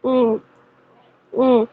Hmm, hmm.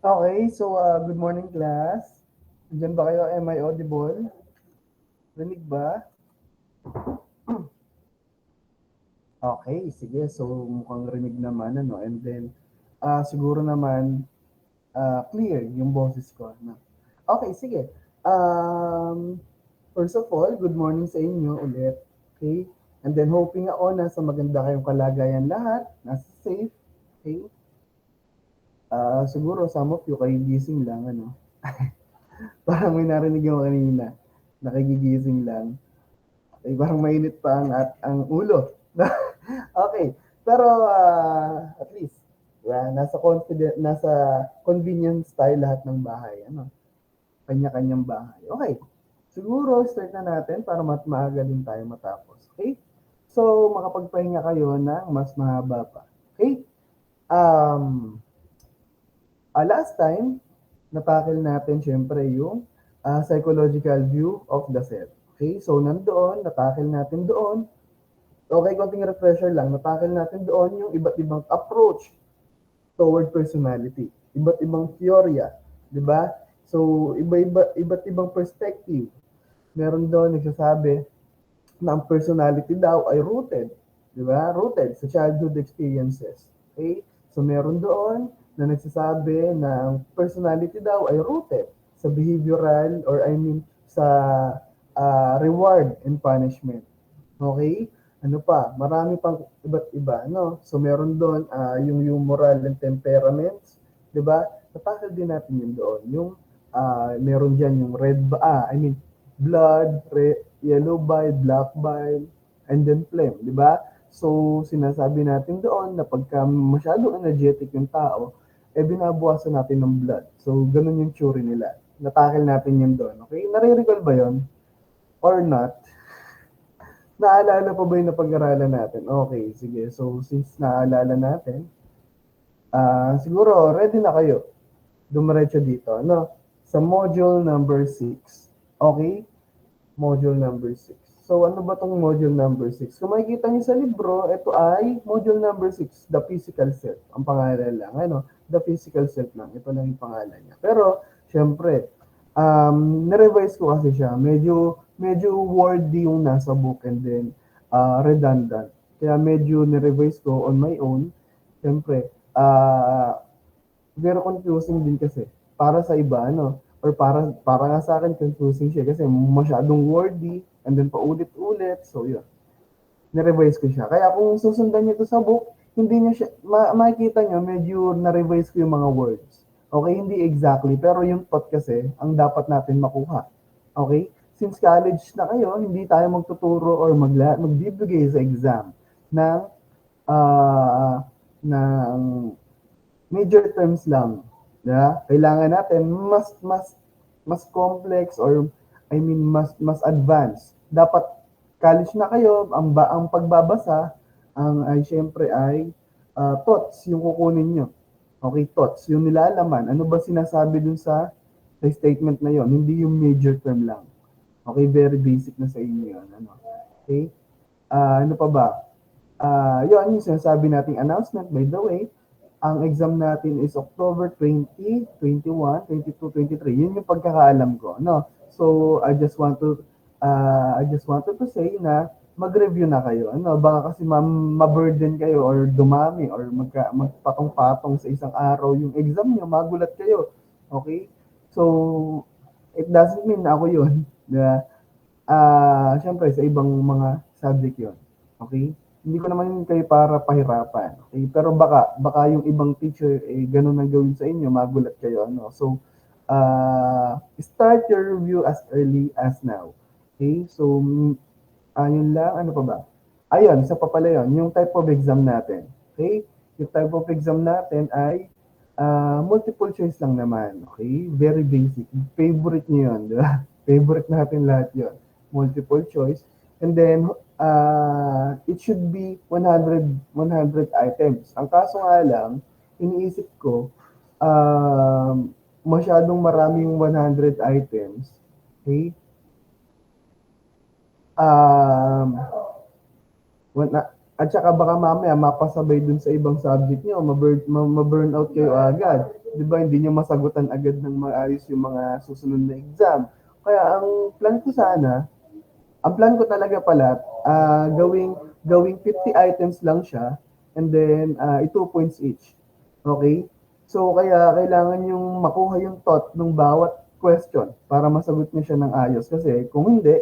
Okay, so good morning class. Diyan ba kayo? Am I audible? Rinig ba? Okay, sige. So mukhang rinig naman ano. And then siguro naman clear yung boses ko. No? Okay, sige. Um, First of all, good morning sa inyo ulit. Okay? And then hoping ako nasa maganda kayong kalagayan lahat, nasa safe. Okay? Siguro some of you kayo gising lang ano. Parang may narinig yung kanina. Nakigigising lang. Ay, parang mainit pa ang ulo. Okay. Pero at least nasa convenience tayo lahat ng bahay, ano, kanya-kanyang bahay. Okay. Siguro start na natin para maaga din tayo matapos. Okay? So, makapagpahinga kayo ng mas mahaba pa. Okay? Um, Last time, natakil natin syempre yung psychological view of the self. Okay? So, nandoon, natakil natin doon. Okay, konting refresher lang. Natakil natin doon yung iba't ibang approach toward personality. Iba't ibang teorya. Di ba? So, iba't ibang perspective. Meron doon nagsasabi na ang personality daw ay rooted. Di ba? Rooted sa childhood experiences. Okay? So, meron doon na nagsasabi na ang personality daw ay rooted sa behavioral or I mean sa reward and punishment. Okay? Ano pa, marami pang iba't iba, no? So, meron doon yung moral and temperaments, di ba? Natakal din natin yun doon. Yung meron dyan yung blood, yellow bile, black bile, and then phlegm, di ba? So, sinasabi natin doon na pagka masyadong energetic yung tao, binabawasan natin ng blood. So, ganun yung theory nila. Natakil natin yun doon. Okay? Nare-recall ba yun? Or not? Naalala pa ba yung napag-aralan natin? Okay, sige. So, since naalala natin, siguro ready na kayo. Dumiretso dito, no? Sa module number 6. Okay? Module number 6. So, ano ba tong module number 6? Kung makikita niyo sa libro, ito ay module number 6, the physical self. Ang pangalan lang, ano? The physical self lang. Ito lang yung pangalan niya. Pero, syempre, na-revise ko kasi siya. Medyo wordy yung nasa book and then redundant. Kaya medyo na-revise ko on my own. Syempre, very confusing din kasi para sa iba, ano, or para nga sa akin confusing siya kasi masyadong wordy and then paulit-ulit. So, yun. Na-revise ko siya. Kaya kung susundan niyo to sa book, hindi niya siya, makikita niyo, medyo na-revise ko yung mga words. Okay, hindi exactly, pero yung thought kasi, ang dapat natin makuha. Okay? Since college na kayo, hindi tayo magtuturo or magbibigay sa exam ng uh, ng major terms lang. Yeah? Kailangan natin mas complex or mas advanced. Dapat college na kayo, ang pagbabasa ay syempre ay thoughts yung kukunin nyo. Okay, thoughts, yung nilalaman. Ano ba sinasabi dun sa statement na yon? Hindi yung major term lang. Okay, very basic na sa inyo yun. Ano? Okay? Ano pa ba? Yun, yung sinasabi nating announcement, by the way, ang exam natin is October 20, 21, 22, 23. Yun yung pagkakaalam ko, no? So, I just wanted to say na mag-review na kayo. Ano, baka kasi ma-burden kayo or dumami or magpatong-patong sa isang araw yung exam niyo, magulat kayo. Okay? So, it doesn't mean na ako yun. Na, syempre, sa ibang mga subject yun. Okay? Hindi ko naman kayo para pahirapan. Okay? Pero baka yung ibang teacher, ganun ang gawin sa inyo, magulat kayo. Ano? So, start your review as early as now. Okay? So, yun lang. Ano pa ba? Ayun, isa pa pala yun. Yung type of exam natin. Okay? Yung type of exam natin ay multiple choice lang naman. Okay? Very basic. Favorite nyo yun. Di ba? Favorite natin lahat yun. Multiple choice. And then, it should be 100 items. Ang kaso nga lang, iniisip ko, masyadong maraming 100 items. Okay? At saka baka mamaya mapasabay dun sa ibang subject nyo, ma-burn out kayo agad. Di ba? Hindi nyo masagutan agad ng maayos yung mga susunod na exam. Kaya ang plan ko talaga pala, gawing 50 items lang siya, and then 2 points each. Okay? So, kaya kailangan yung makuha yung thought ng bawat question para masagot niya siya ng ayos. Kasi kung hindi,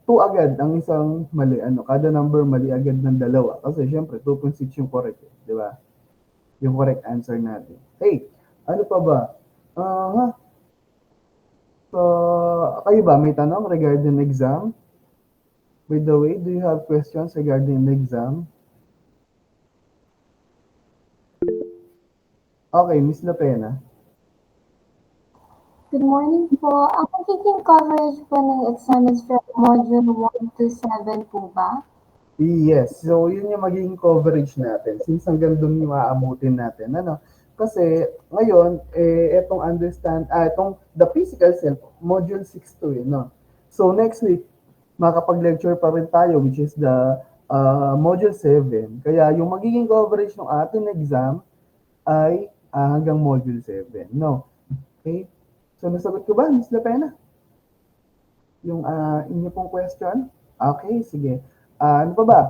two agad ang isang mali. Kada number mali agad ng dalawa. Kasi syempre, 2 points each yung correct. Di ba? Yung correct answer natin. Hey, ano pa ba? So, kayo ba may tanong regarding exam? By the way, do you have questions regarding the exam? Okay, Miss Lapena. Good morning po. Ang magiging coverage po ng exam is from module 1 to 7 po ba? Yes. So, yun yung magiging coverage natin. Since hanggang doon yung aamutin natin. Ano? Kasi, ngayon, itong the physical self, module 6 to no? So, next week, makapag-lecture pa rin tayo, which is the module 7. Kaya, yung magiging coverage ng ating exam ay hanggang module 7. No? Okay? So, nasagot ko ba, Ms. Lapena? Yung inyo pong question? Okay, sige. Ano pa ba?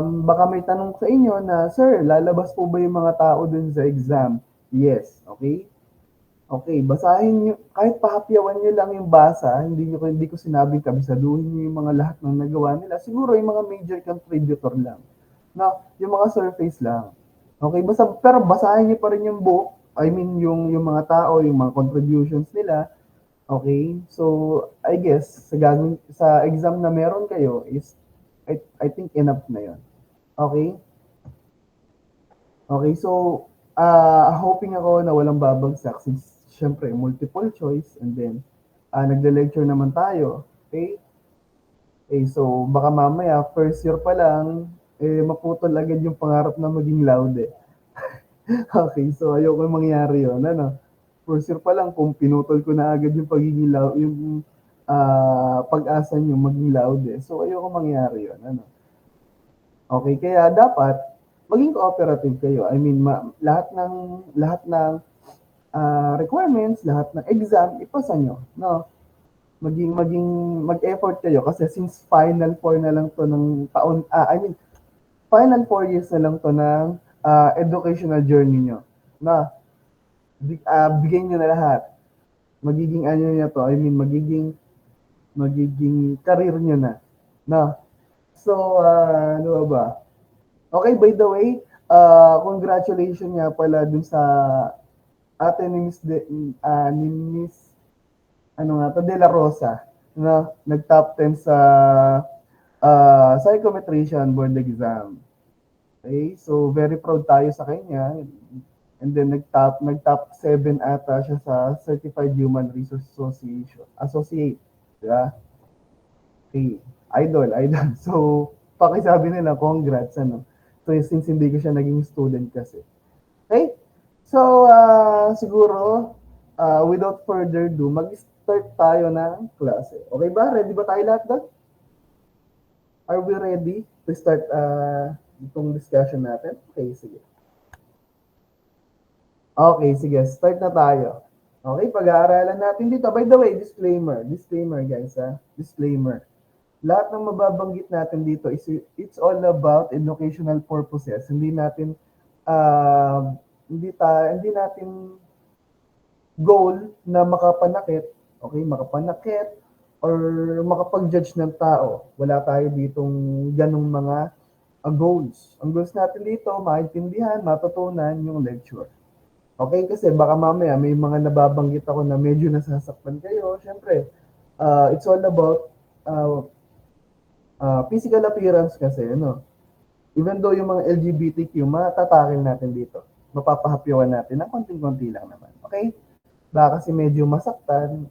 Baka may tanong sa inyo na, Sir, lalabas po ba yung mga tao dun sa exam? Yes, okay? Okay, basahin niyo kahit pahapyawan niyo lang yung basa, hindi ko sinabing kabisaduhin niyo yung mga lahat ng nagawa nila. Siguro yung mga major contributor lang, na yung mga surface lang. Okay, pero basahin niyo pa rin yung book, I mean yung mga tao, yung mga contributions nila. Okay? So, I guess sa exam na meron kayo is I think enough na 'yon. Okay? Okay, so hoping ako na walang babagsak since siyempre multiple choice and then nagle-lecture naman tayo. Okay? So baka mamaya first year pa lang maputol agad yung pangarap na maging loud eh. Okay, so ayoko mangyari 'yon, ano. First year pa lang kung pinutol ko na agad yung pagiging loud, yung pag-asa niyo maging loud eh. So ayoko mangyari 'yon, ano. Okay, kaya dapat maging cooperative kayo. I mean, lahat ng requirements, lahat ng exam, ipasa nyo, no? Maging mag-effort kayo kasi since final 4 na lang to ng taon, I mean, final 4 years na lang to ng educational journey nyo. Na, bigyan nyo na lahat. Magiging ano nyo to, I mean, magiging career nyo na. Na, so, ano ba? Okay, by the way, congratulations nga pala dun sa ate ni Miss ano nga to, De La Rosa, na nag-top 10 sa psychometrician board exam. Okay, so very proud tayo sa kanya. And then nag-top 7 ata siya sa Certified Human Resource Associate. Diba? Okay, idol. So, pakisabi nila, congrats, ano. So, since hindi ko siya naging student kasi. Okay? So, siguro, without further ado, mag-start tayo ng klase. Okay ba? Ready ba tayo lahat doon? Are we ready to start itong discussion natin? Okay, sige. Okay, sige. Start na tayo. Okay, pag-aaralan natin dito. By the way, disclaimer. Disclaimer, guys, ha? Disclaimer. Lahat ng mababanggit natin dito is it's all about educational purposes. Hindi natin goal na makapanakit, okay, makapanakit or makapag-judge ng tao. Wala tayo ditong ganong mga goals. Ang goals natin dito, maintindihan, matutunan yung lecture. Okay, kasi baka mamaya may mga nababanggit ako na medyo nasasaktan kayo. Siyempre, it's all about physical appearance kasi, ano. Even though yung mga LGBTQ, matatakil natin dito. Mapapahapyawan natin ng konting-konti lang naman. Okay? Baka kasi medyo masaktan,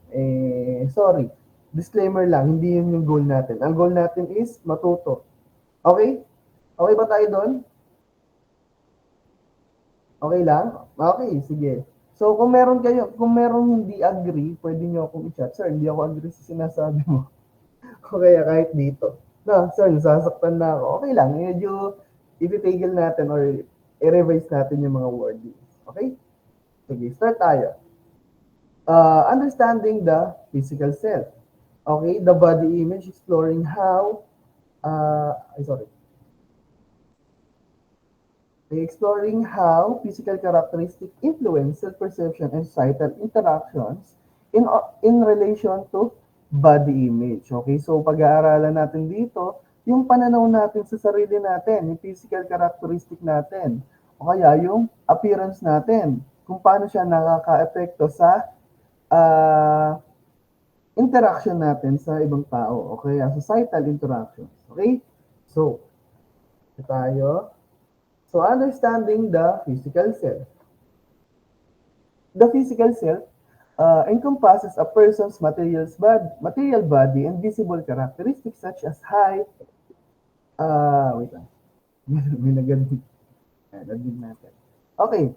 sorry. Disclaimer lang, hindi yun yung goal natin. Ang goal natin is matuto. Okay? Okay ba tayo doon? Okay lang? Okay, sige. So, kung meron hindi agree, pwede nyo akong i-chat. Sir, hindi ako agree sa sinasabi mo. Okay, kahit dito. No, sir, nasasaktan na ako. Okay lang, medyo ititigil natin or i-revise natin yung mga wordings. Okay? Sige, start tayo. Understanding the physical self. Okay, the body image, exploring how, exploring how physical characteristics influence self-perception and societal interactions in relation to body image. Okay, so pag-aaralan natin dito, yung pananaw natin sa sarili natin, yung physical characteristic natin, o kaya yung appearance natin, kung paano siya nakaka-epekto sa interaction natin sa ibang tao, o kaya societal interactions. Okay? So, tayo. So, understanding the physical self. The physical self encompasses a person's material body and visible characteristics such as height. Wait lang. May nagaling natin. Okay.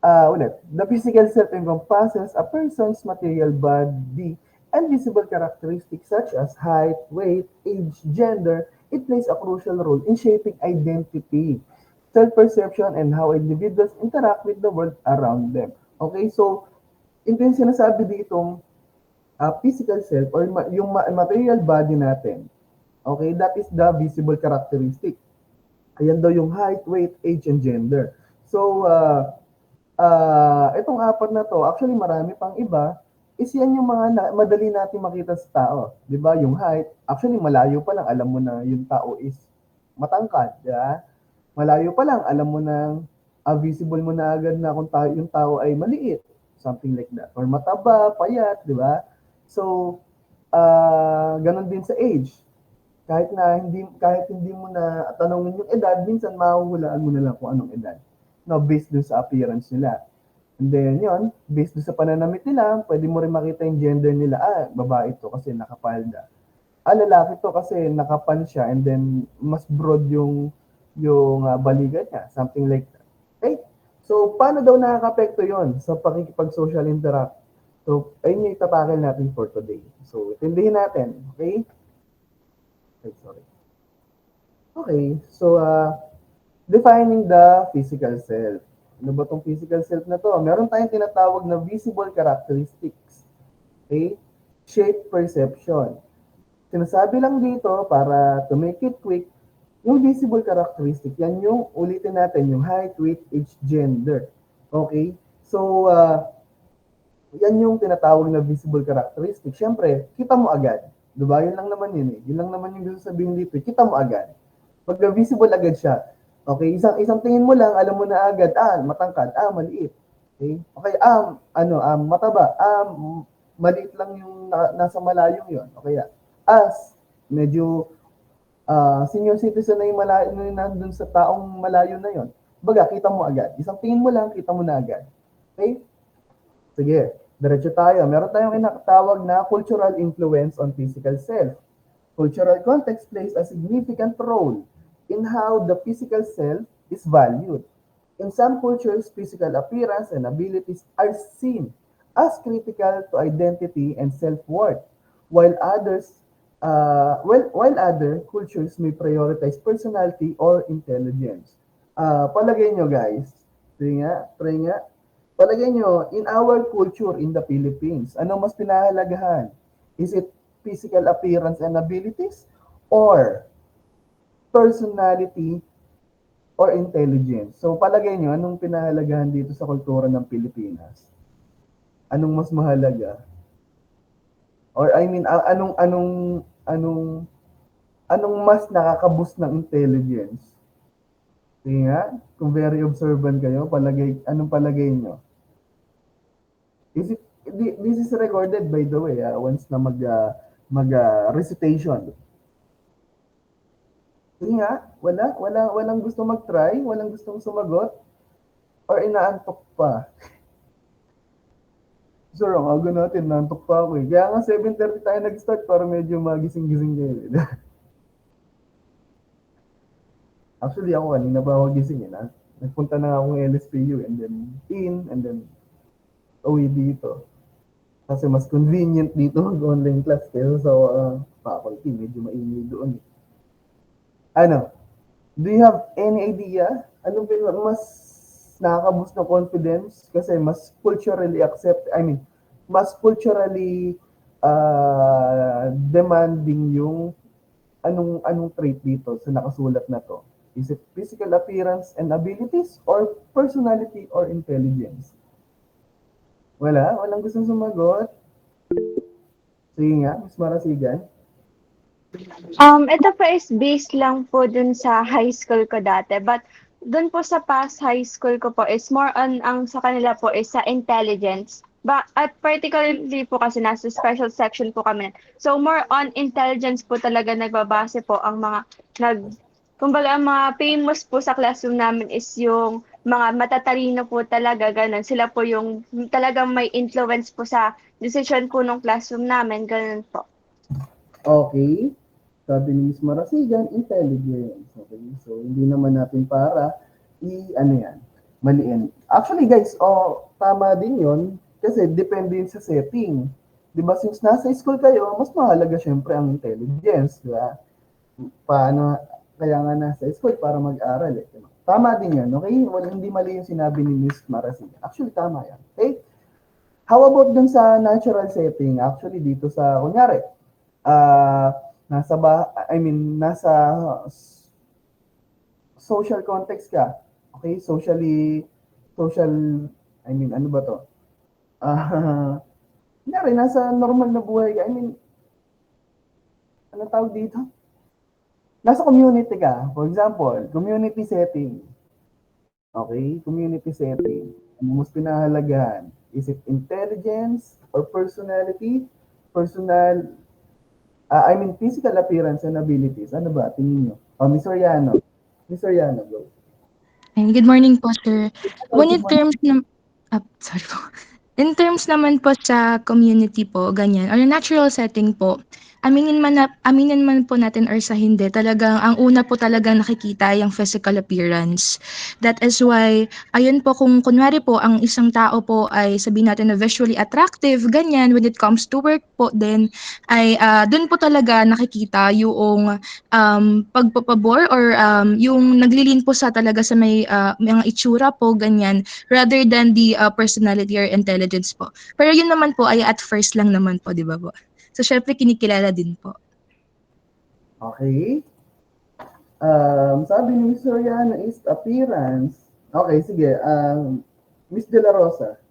Ulit. The physical self encompasses a person's material body and visible characteristics such as height, weight, age, gender. It plays a crucial role in shaping identity, self-perception, and how individuals interact with the world around them. Okay, so ito yung sinasabi ditong physical self or yung material body natin. Okay, that is the visible characteristic. Ayan daw yung height, weight, age, and gender. So, itong apat na to, actually marami pang iba, is yan yung mga madali natin makita sa tao. Di ba? Yung height, actually malayo pa lang, alam mo na yung tao is matangkad. Di ba? Malayo pa lang, alam mo na, visible mo na agad na kung yung tao ay maliit. Something like that. Or mataba, payat, di ba? So, ganon din sa age. Kahit hindi mo na tanongin yung edad, minsan mahuhulaan mo na lang kung anong edad. No, based dun sa appearance nila. And then yun, based dun sa pananamit nila, pwede mo rin makita yung gender nila. Babae to kasi nakapalda. Lalaki to kasi nakapan siya and then mas broad yung balikat niya, something like that. Okay? So, paano daw nakaka-apekto yun sa pakikipag-social interact? So, ayun yung itatakil natin for today. So, intindihin natin. Okay? Okay, sorry. Okay, so defining the physical self. Ano ba tong physical self na to? Meron tayong tinatawag na visible characteristics. Okay? Shape perception. Sinasabi lang dito para to make it quick, yung visible characteristic, yan yung ulitin natin, yung height, weight, age, gender. Okay? So, yan yung tinatawag na visible characteristic. Siyempre, kita mo agad. Diba? Yun lang naman yun eh. Yun lang naman yung gusto sabihin dito. Kita mo agad. Pag visible agad siya. Okay, isang tingin mo lang, alam mo na agad, matangkad, maliit. Okay? Okay, mataba, maliit lang yung nasa malayong yon. Okay, medyo senior citizen na yung malayo na nandun sa taong malayo na yon. Baga, kita mo agad. Isang tingin mo lang, kita mo na agad. Okay? Sige, diretso tayo. Meron tayong inatawag na cultural influence on physical self. Cultural context plays a significant role in how the physical self is valued. In some cultures, physical appearance and abilities are seen as critical to identity and self-worth, while other cultures may prioritize personality or intelligence. Palagay nyo guys, try nga. Palagay nyo, in our culture in the Philippines, ano mas pinahalagahan? Is it physical appearance and abilities or personality or intelligence? So palagay nyo, anong pinahalagahan dito sa kultura ng Pilipinas? Anong mas mahalaga? Or I mean, anong mas nakaka-boost ng intelligence? Sige nga, kung very observant kayo, anong palagay nyo? This is recorded by the way, once na recitation. Sige nga, walang gusto mag-try, walang gustong sumagot, or inaantok pa. Sir, ang aga natin, naantok pa ako eh. Kaya nga 7:30 tayo nag-start para medyo magising-gising kayo. Actually ako kanina pa ako gising eh. Nagpunta na ako ng LSPU and then uwi dito. Kasi mas convenient dito mag-online class kaysa sa faculty. Medyo maingay doon. Do you have any idea? Anong mas nakaka-boost ng confidence? Kasi mas culturally mas culturally demanding yung anong trait dito sa nakasulat na to. Is it physical appearance and abilities or personality or intelligence? Walang gustong sumagot. Sige nga, Ms. Marasigan. Ito po is based lang po dun sa high school ko dati. But dun po sa past high school ko po is more on ang sa kanila po is sa intelligence. At particularly po kasi nasa special section po kami. So more on intelligence po talaga nagbabase po ang mga kumbaga ang mga famous po sa classroom namin is yung mga matatalino po talaga, ganun. Sila po yung talagang may influence po sa decision po ng classroom namin, ganun po. Okay. Sabi ni Ms. Marasigan, intelligence. Okay. So, hindi naman natin para maliin. Actually guys, tama din yon kasi depende din sa setting. Diba, since nasa school kayo, mas mahalaga syempre ang intelligence, diba? Kaya nga nasa school para mag-aral eh. Tama din yan, okay? Hindi mali yung sinabi ni Ms. Marasigan. Actually, tama yan. Okay? How about dun sa natural setting? Actually, dito sa, kunyari, nasa social context ka. Okay? Social I mean, ano ba 'to? Kunyari nasa normal na buhay ka, I mean, anong tawag dito? Nasa community ka, for example, community setting. Okay, community setting. Ano mas pinahahalagahan? Is it intelligence or personality? I mean, physical appearance and abilities. Ano ba? Tingin nyo. Oh, Miss Oriano. Miss Oriano, go. And good morning po, sir. Oh, When good in morning. terms na sorry po. In terms naman po sa community po, ganyan, or natural setting po, aminin man po natin or sa hindi, talagang ang una po talagang nakikita yung physical appearance. That is why, ayun po, kung kunwari po, ang isang tao po ay sabihin natin na visually attractive, ganyan, when it comes to work po, then, ay dun po talaga nakikita yung pagpapabor or yung naglilin po sa talaga sa may mga itsura po, ganyan, rather than the personality or intelligence po. Pero yun naman po ay at first lang naman po, di ba po? So, syempre, kinikilala din po. Okay. Sabi ni Miss Oriano is appearance. Okay, sige. Miss De La Rosa.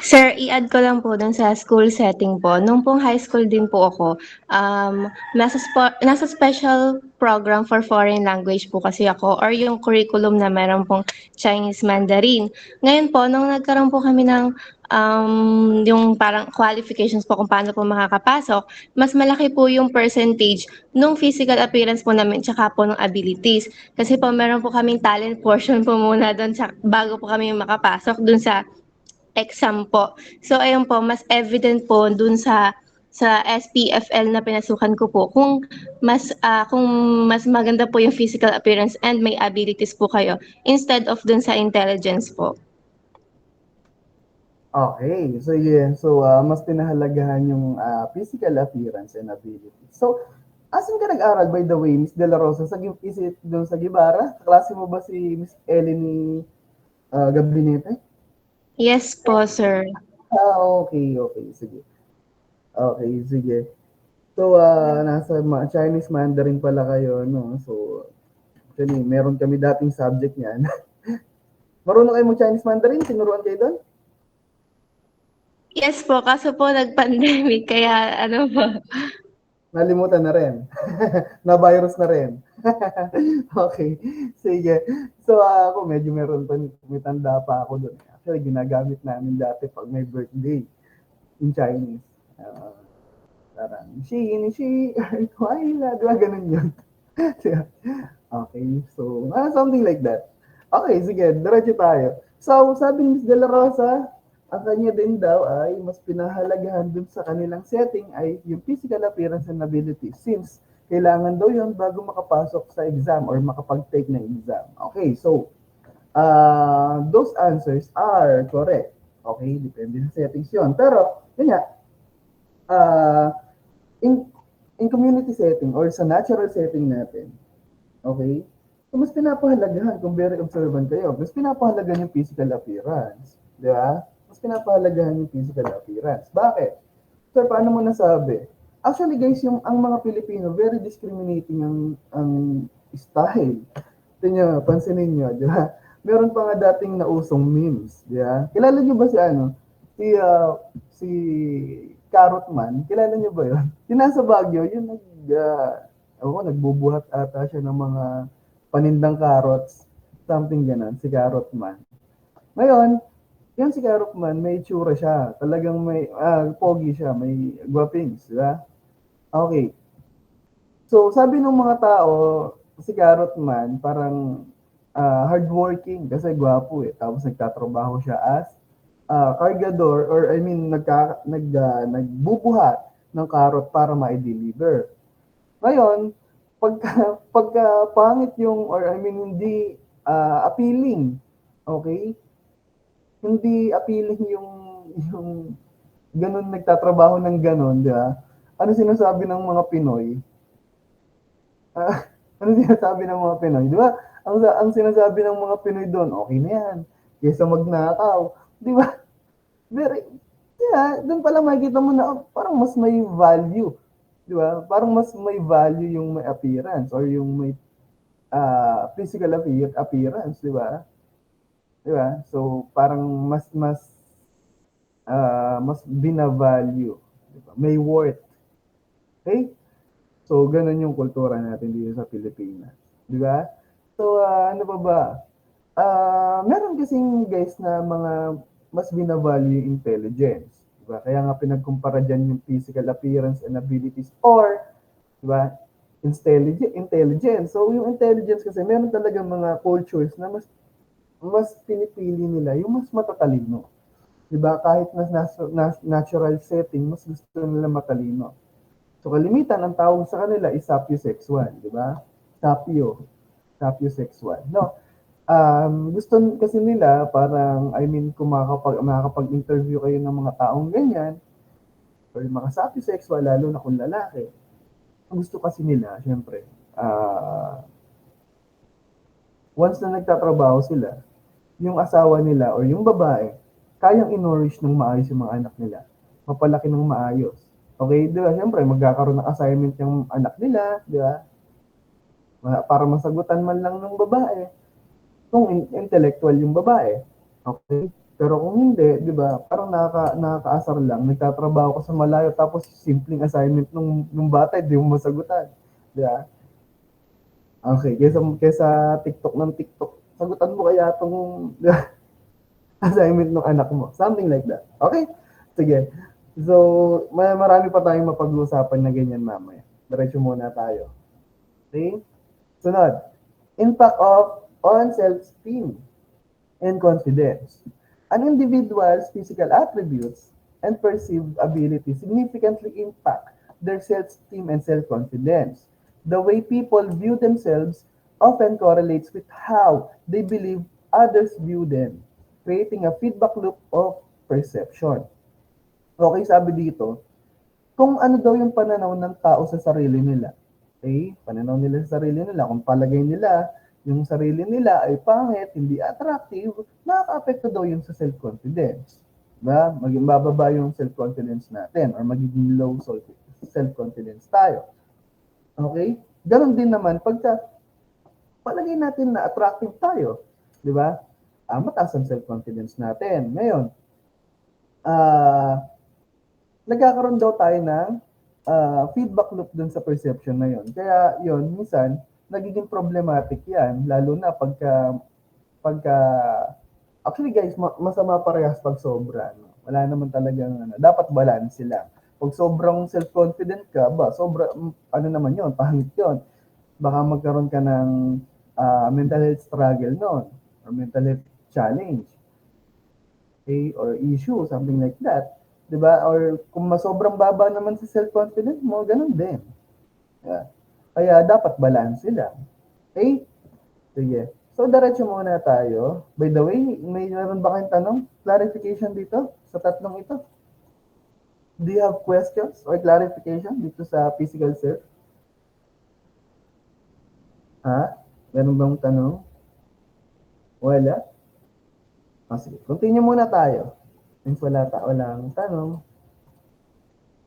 Sir, i-add ko lang po dun sa school setting po. Nung pong high school din po ako, nasa special program for foreign language po kasi ako or yung curriculum na meron pong Chinese Mandarin. Ngayon po, nung nagkaroon po kami ng yung parang qualifications po kung paano po makakapasok, mas malaki po yung percentage nung physical appearance po namin tsaka po ng abilities. Kasi po meron po kaming talent portion po muna doon bago po kami makapasok doon sa exam po. So ayun po, mas evident po dun sa SPFL na pinasukan ko po kung mas maganda po yung physical appearance and may abilities po kayo instead of dun sa intelligence po. Okay. So, yeah. So, mas pinahalagahan yung physical appearance and ability. So, asan ka nag-aral, by the way, Miss De La Rosa? Is it doon sa Gibara? Kaklase mo ba si Miss Eleni Gabinete? Yes po, sir. Okay, okay. Sige. Okay, sige. So, nasa Chinese Mandarin pala kayo, no? So, actually, meron kami dating subject niyan. Marunong kayo mag-Chinese Mandarin? Tinuruan kayo doon? Yes po, kaso po nag-pandemic, kaya ano po. Nalimutan na rin. Na-virus na rin. Okay, sige. So, ako medyo may tanda pa ako doon. Actually, ginagamit namin dati pag may birthday in Chinese. Parang, she, Twyla, di ba ganun yun? Okay, so, something like that. Okay, sige, diretso tayo. So, sabi ni Ms. De La Rosa, ang kanya din daw ay mas pinahalagahan dun sa kanilang setting ay yung physical appearance and ability since kailangan daw yun bago makapasok sa exam or makapag-take ng exam. Okay, so, those answers are correct. Okay, depende sa settings yun. Pero, yun nga, in community setting or sa natural setting natin, okay, so mas pinapahalagahan kung very observant kayo, mas pinapahalagahan yung physical appearance. Di ba? Mas pinapahalagahan yung physical appearance. Bakit? Sir, paano mo nasabi? Actually guys, ang mga Pilipino, very discriminating ang style. Ito pansinin nyo, di ba? Meron pa nga dating nausong memes, di ba? Kilala nyo ba si si Carrot Man? Kilala nyo ba yun? Yung nasa Baguio, yung nagbubuhat ata siya ng mga panindang carrots, something ganun, si Carrot Man. Ngayon, yan si Carrot Man, may itsura siya. Talagang may, pogi siya, may guwapings, di ba? Okay. So, sabi ng mga tao, si Carrot Man, parang hardworking kasi gwapo eh. Tapos nagtatrabaho siya as cargador or I mean, nagbubuhat ng carrot para ma-deliver. Ngayon, pagka pangit yung, or I mean, hindi appealing, okay? Hindi appealing yung ganun nagtatrabaho ng ganun, di ba? Ano sinasabi ng mga Pinoy? Ano sinasabi ng mga Pinoy? Di ba? Ang sinasabi ng mga Pinoy doon, okay na yan. Kaysa magnakaw. Di ba? Very, yeah, doon pala makikita mo na parang mas may value. Di ba? Parang mas may value yung may appearance or yung may physical appearance, di ba? 'Di ba? So, parang mas bina-value, 'di ba? May worth. Okay? So, gano'n yung kultura natin dito sa Pilipinas, 'di ba? So, ano pa ba? Meron kasing guys na mga mas bina-value yung intelligence, 'di ba? Kaya nga pinagkumpara diyan yung physical appearance and abilities or 'di ba? Intelligence. So, yung intelligence kasi meron talagang mga cultures na mas pinipili nila yung mas matatalino. 'Di ba? Kahit natural setting, mas gusto nila matalino. So, kalimitan ang tawag sa kanila is sapiosexual, 'di ba? Sapiosexual. No. Gusto kasi nila parang, I mean, kung makakapag-interview kayo ng mga taong ganyan, or mga sapiosexual, lalo na kung lalaki, ang gusto kasi nila, syempre, once na nagtatrabaho sila, yung asawa nila or yung babae, kayang in-nourish ng maayos yung mga anak nila. Mapalaki ng maayos. Okay, di ba? Siyempre, magkakaroon ng assignment yung anak nila, di ba? Para masagutan man lang ng babae. Kung intellectual yung babae. Okay? Pero kung hindi, di ba, parang nakakaasar lang. Nagtatrabaho ka sa malayo tapos simpleng assignment nung bata, di mo masagutan. Di ba? Okay, kesa TikTok ng TikTok, sagutan mo kaya itong assignment ng anak mo. Something like that. Okay? Sige. So, marami pa tayong mapag-uusapan na ganyan mamaya. Diretso muna tayo. Okay? Sunod. Impact on self-esteem and confidence. An individual's physical attributes and perceived ability significantly impact their self-esteem and self-confidence. The way people view themselves often correlates with how they believe others view them, creating a feedback loop of perception. Okay, sabi dito, kung ano daw yung pananaw ng tao sa sarili nila. Okay? Pananaw nila sa sarili nila. Kung palagay nila, yung sarili nila ay pangit, hindi attractive, nakaka-apekto daw yung sa self-confidence. Diba? Maging bababa yung self-confidence natin or magiging low self-confidence tayo. Okay? Ganon din naman pagka palagay natin na attractive tayo. Di ba? Mataas ang self-confidence natin. Ngayon, nagkakaroon daw tayo ng feedback loop dun sa perception na yon. Kaya yon minsan, nagiging problematic yan, lalo na pagka actually guys, masama parehas pag sobra. No? Wala naman talagang, dapat balance sila. Pag sobrang self-confident ka, ano naman yon, pangit yon. Baka magkaroon ka ng mental health struggle noon, or mental health challenge. Okay? Or issue, something like that. Diba? Or kung sobrang baba naman sa self-confidence mo, ganun din. Yeah. Kaya dapat balance sila. Okay? Sige. So, diretso muna tayo. By the way, may naman ba kayong tanong? Clarification dito sa tatlong ito? Do you have questions or clarification dito sa physical self? Ha? Meron bang tanong? Wala? Sige. Continue muna tayo. Since walang tanong.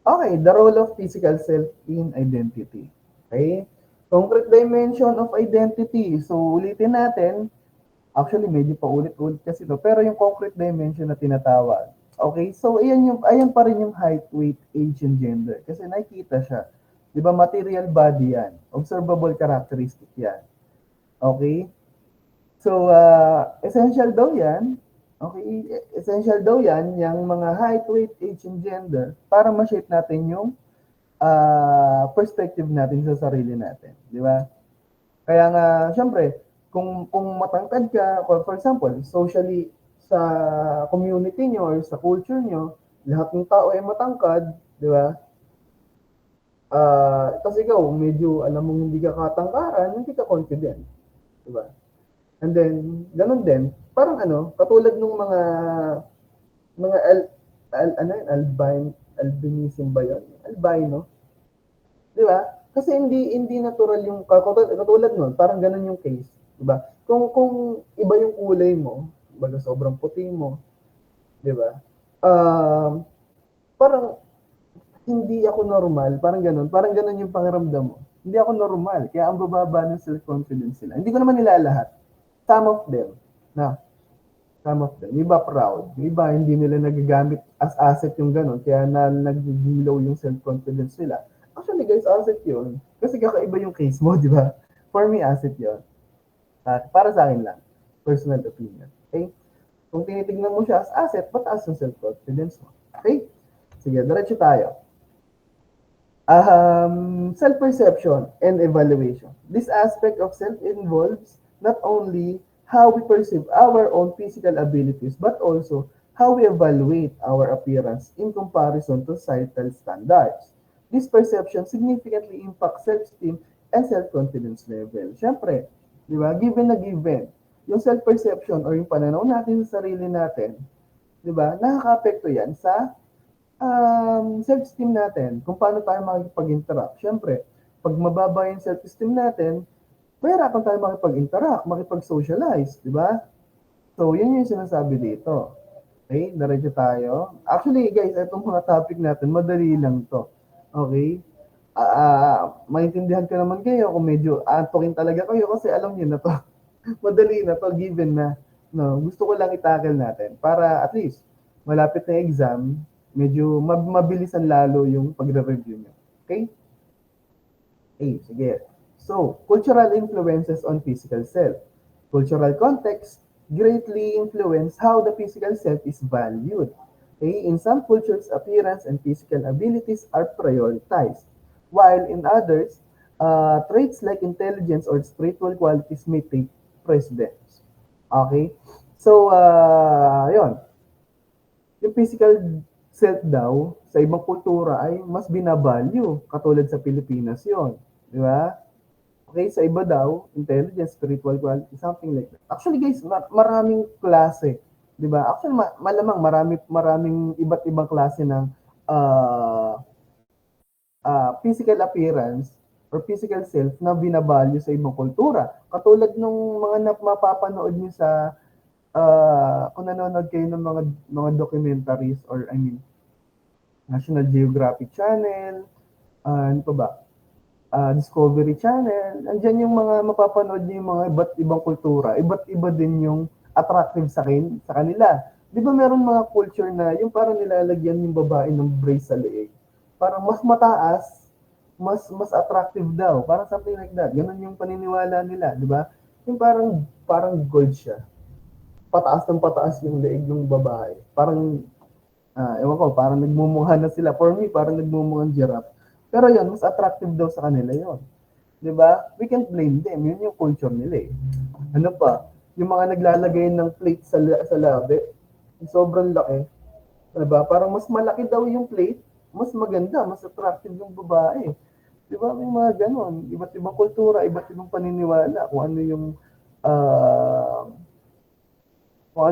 Okay, the role of physical self in identity. Okay? Concrete dimension of identity. So, ulitin natin. Actually, medyo pa ulit-ulit kasi ito. Pero yung concrete dimension na tinatawag. Okay? So, ayan pa rin yung height, weight, age, and gender. Kasi nakikita siya. Di ba, material body yan. Observable characteristic yan. Okay? So, essential daw yan. Okay, essential daw yan, yung mga height, weight, age, and gender para ma-shape natin yung perspective natin sa sarili natin. Di ba? Kaya nga, syempre, kung matangkad ka, for example, socially sa community nyo or sa culture nyo, lahat ng tao ay matangkad, di ba? Kasi ikaw, medyo alam mong hindi ka katangkaran, hindi ka confident. Di ba? And then, ganun din, parang katulad ng mga albinism ba yun? Albino. Di ba? Kasi hindi natural yung, katulad nun, parang ganun yung case. Di ba? Kung iba yung kulay mo, baga sobrang puti mo, di ba? Parang, hindi ako normal, parang ganun yung pangiramdam mo. Hindi ako normal, kaya ang bababa ng self-confidence nila. Hindi ko naman nila lahat. Some of them. Na, Some of them. Yung iba proud. Yung iba hindi nila nagagamit as asset yung ganun. Kaya nag-low yung self-confidence nila. Actually guys, asset yun. Kasi kakaiba yung case mo, di ba? For me, asset yun. Para sa akin lang. Personal opinion. Okay? Kung tinitignan mo siya as asset, mataas yung self-confidence mo. Okay? Sige, diretso tayo. Self-perception and evaluation. This aspect of self involves not only how we perceive our own physical abilities, but also how we evaluate our appearance in comparison to societal standards. This perception significantly impacts self-esteem and self-confidence level. Siyempre, di ba, given na given, yung self-perception or yung pananaw natin sa sarili natin, di ba, nakaka-apekto yan sa self-esteem natin, kung paano tayo makikipag-interact. Siyempre, pag mababa yung self-esteem natin, mahirapan tayo makipag-interact, makipag-socialize, di ba? So, yun yung sinasabi dito. Okay, diretso tayo. Actually, guys, itong mga topic natin, madali lang to. Okay? Maintindihan ko naman kayo kung medyo antokin talaga kayo kasi alam niyo na to. Madali na to, given na. No, gusto ko lang itackle natin para at least malapit na exam, medyo mabilisan lalo yung pagre-review nyo. Okay? Okay, sige. So, cultural influences on physical self. Cultural context greatly influence how the physical self is valued. Okay? In some cultures, appearance and physical abilities are prioritized, while in others, traits like intelligence or spiritual qualities may take precedence. Okay? So, yun. Yung physical self daw sa ibang kultura ay mas binavalue, katulad sa Pilipinas yon, di ba? Okay, sa iba daw, intelligence, spiritual quality, something like that. Actually guys, maraming klase, di ba? Actually, malamang maraming iba't ibang klase ng physical appearance or physical self na binavalue sa ibang kultura. Katulad nung mga mapapanood niyo sa kung nanonood kayo ng mga documentaries or I mean National Geographic Channel, ano pa ba? Discovery Channel, andyan yung mga mapapanood niyo yung mga iba't ibang kultura, iba't iba din yung attractive sa kanila. Di ba meron mga culture na yung parang nilalagyan yung babae ng brace sa leeg? Parang mas mataas, mas attractive daw, parang something like that. Ganun yung paniniwala nila, di ba? Yung parang gold siya. Pataas ng pataas yung leeg ng babae. Parang ewan ko, parang nagmumukha na sila. For me, parang nagmumukhang giraffe. Pero yun, mas attractive daw sa kanila yun. Di ba? We can't blame them. Yun yung culture nila eh. Ano pa? Yung mga naglalagay ng plate sa labi, sobrang laki. Diba? Parang mas malaki daw yung plate, mas maganda, mas attractive yung babae. Di ba? May mga ganon. Iba't ibang kultura, iba't ibang paniniwala kung ano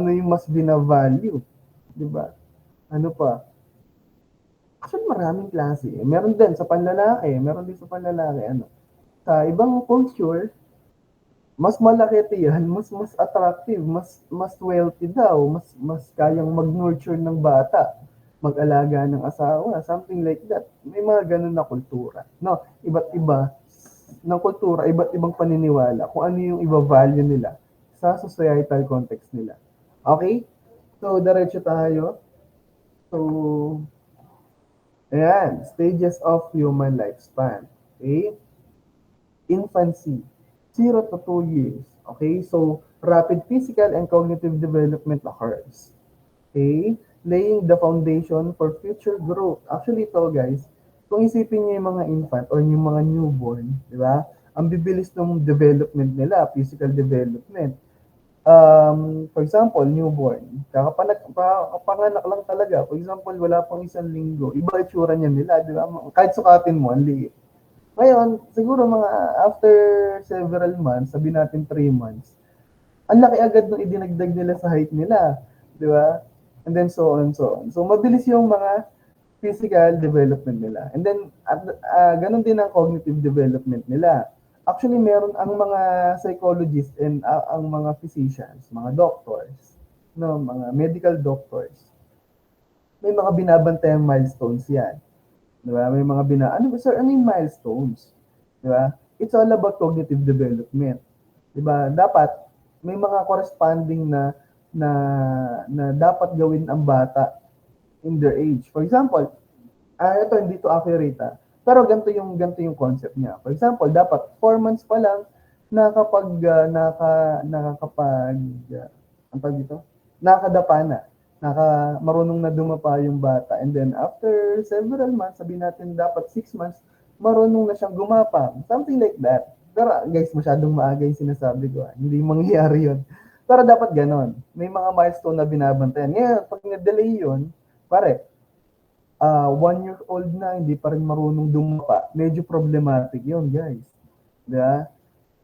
yung mas binavalue. Di ba? Ano pa? Actually, maraming klase. Meron din sa panlalaki. Ano? Sa ibang culture, mas malaki yan, mas attractive, mas wealthy daw, mas kayang mag-nurture ng bata, mag-alaga ng asawa, something like that. May mga ganun na kultura. No, iba't iba ng kultura, iba't ibang paniniwala kung ano yung iba-value nila sa societal context nila. Okay? So, diretso tayo. So, ayan, stages of human lifespan. Okay? Infancy, 0 to 2 years. Okay? So, rapid physical and cognitive development occurs. Okay? Laying the foundation for future growth. Actually, ito guys, kung isipin niyo yung mga infant or yung mga newborn, di ba? Ang bibilis ng development nila, physical development. For example, newborn. Kapanganak lang talaga. For example, wala pang 1 linggo. Iba itsura niya nila, di ba? Kahit sukatin mo, ang liit. Ngayon, siguro mga after several months, sabi natin 3 months, ang laki agad nung idinagdag nila sa height nila. Di ba? And then so on, so on. So, mabilis yung mga physical development nila. And then, ganun din ang cognitive development nila. Actually, meron ang mga psychologists and ang mga physicians, mga doctors, no, mga medical doctors. May mga binabantayang milestones yan. Di ba? May mga ano yung milestones? Di ba? It's all about cognitive development. Di ba? Dapat may mga corresponding na na dapat gawin ang bata in their age. For example, ito hindi to accurate pero ganito yung concept niya. For example, dapat 4 months pa lang nakakapag ang tawag dito? Nakakadapa na. Marunong na dumapa yung bata. And then after several months, sabihin natin dapat 6 months, marunong na siyang gumapa. Something like that. Pero guys, masyadong maaga yung sinasabi ko. Hindi mangyayari yun. Pero dapat ganon. May mga milestone na binabantayan. Ngayon, pag na-delay yun, pare, 1 year old na, hindi pa rin marunong dumapa. Medyo problematic yun, guys. Diba?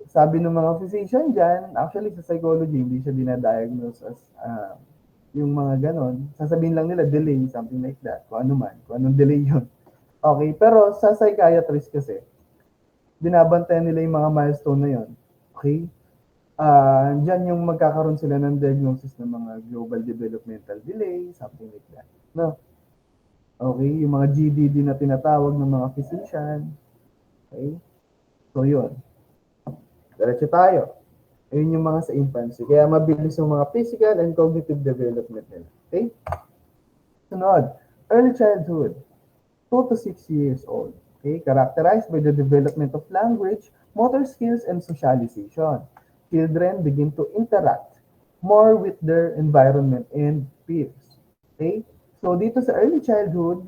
Sabi ng mga physician dyan, actually sa psychology, hindi siya dinadiagnose as yung mga ganon. Sasabihin lang nila, delay, something like that. Kung ano man, kung anong delay yun. Okay, pero sa psychiatrist kasi, binabantayan nila yung mga milestone na yun. Okay? Diyan yung magkakaroon sila ng diagnosis ng mga global developmental delay, something like that. No? Okay, yung mga GDD na tinatawag ng mga physician. Okay? So, yun. Diretso tayo. Ayun yung mga sa infancy. Kaya mabilis yung mga physical and cognitive development nila. Okay? Sunod, early childhood, 2 to 6 years old. Okay? Characterized by the development of language, motor skills, and socialization. Children begin to interact more with their environment and peers. Okay? So, dito sa early childhood,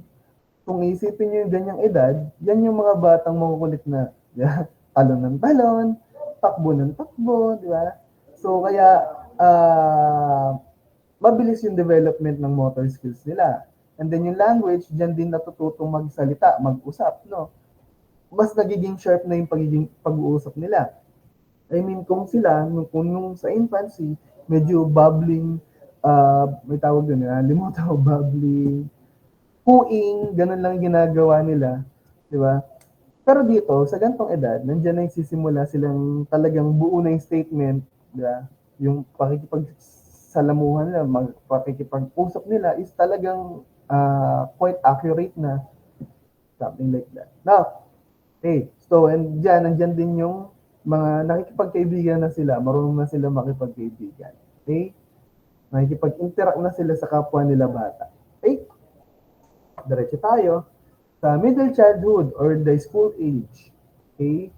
kung isipin nyo yung ganyang edad, yan yung mga batang makukulit na talon ng talon, takbo ng takbo, di ba? So, kaya mabilis yung development ng motor skills nila. And then yung language, dyan din natututong magsalita, mag-usap, no? Mas nagiging sharp na yung pag-uusap nila. I mean, kung sila, nung sa infancy, medyo bubbling, may tawag doon, limutan ko, bubbling, cooing, ganun lang ginagawa nila, di ba? Pero dito, sa gantong edad, nandiyan na yung sisimula silang talagang buo na yung statement, di ba? Yung pakikipagsalamuhan nila, pakikipag-usap nila is talagang quite accurate na, something like that. Now, okay, so, and nandiyan din yung mga nakikipagkaibigan na sila, marunong na sila makipagkaibigan. Okay? Nakikipag-interact na sila sa kapwa nila bata. Okay? Diretso tayo sa middle childhood or the school age. Okay?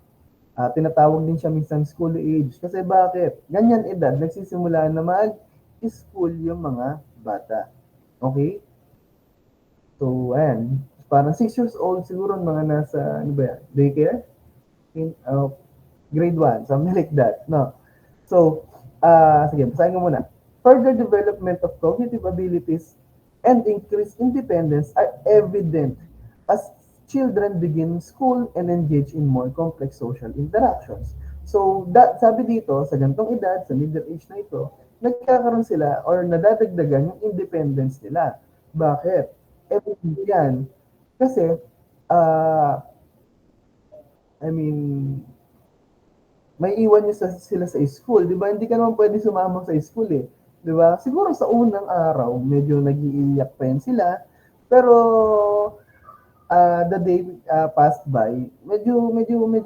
Tinatawag din siya minsan school age. Kasi bakit? Ganyan edad, nagsisimula na mag-school yung mga bata. Okay? So, ayan. Parang 6 years old siguro mga nasa, ano ba yan? Daycare? Grade 1, something like that. No. So, sige, basahin ko muna. Further development of cognitive abilities and increased independence are evident as children begin school and engage in more complex social interactions. So, sabi dito, sa gantong edad, sa middle age na ito, nagkakaroon sila or nadadagdagan yung independence nila. Bakit? Evident yan. Kasi, may iwan niyo sila sa school, di ba? Hindi ka naman pwede sumama sa school eh. Di ba? Siguro sa unang araw, medyo nag-iiyak pa yan sila. Pero, the day passed by, medyo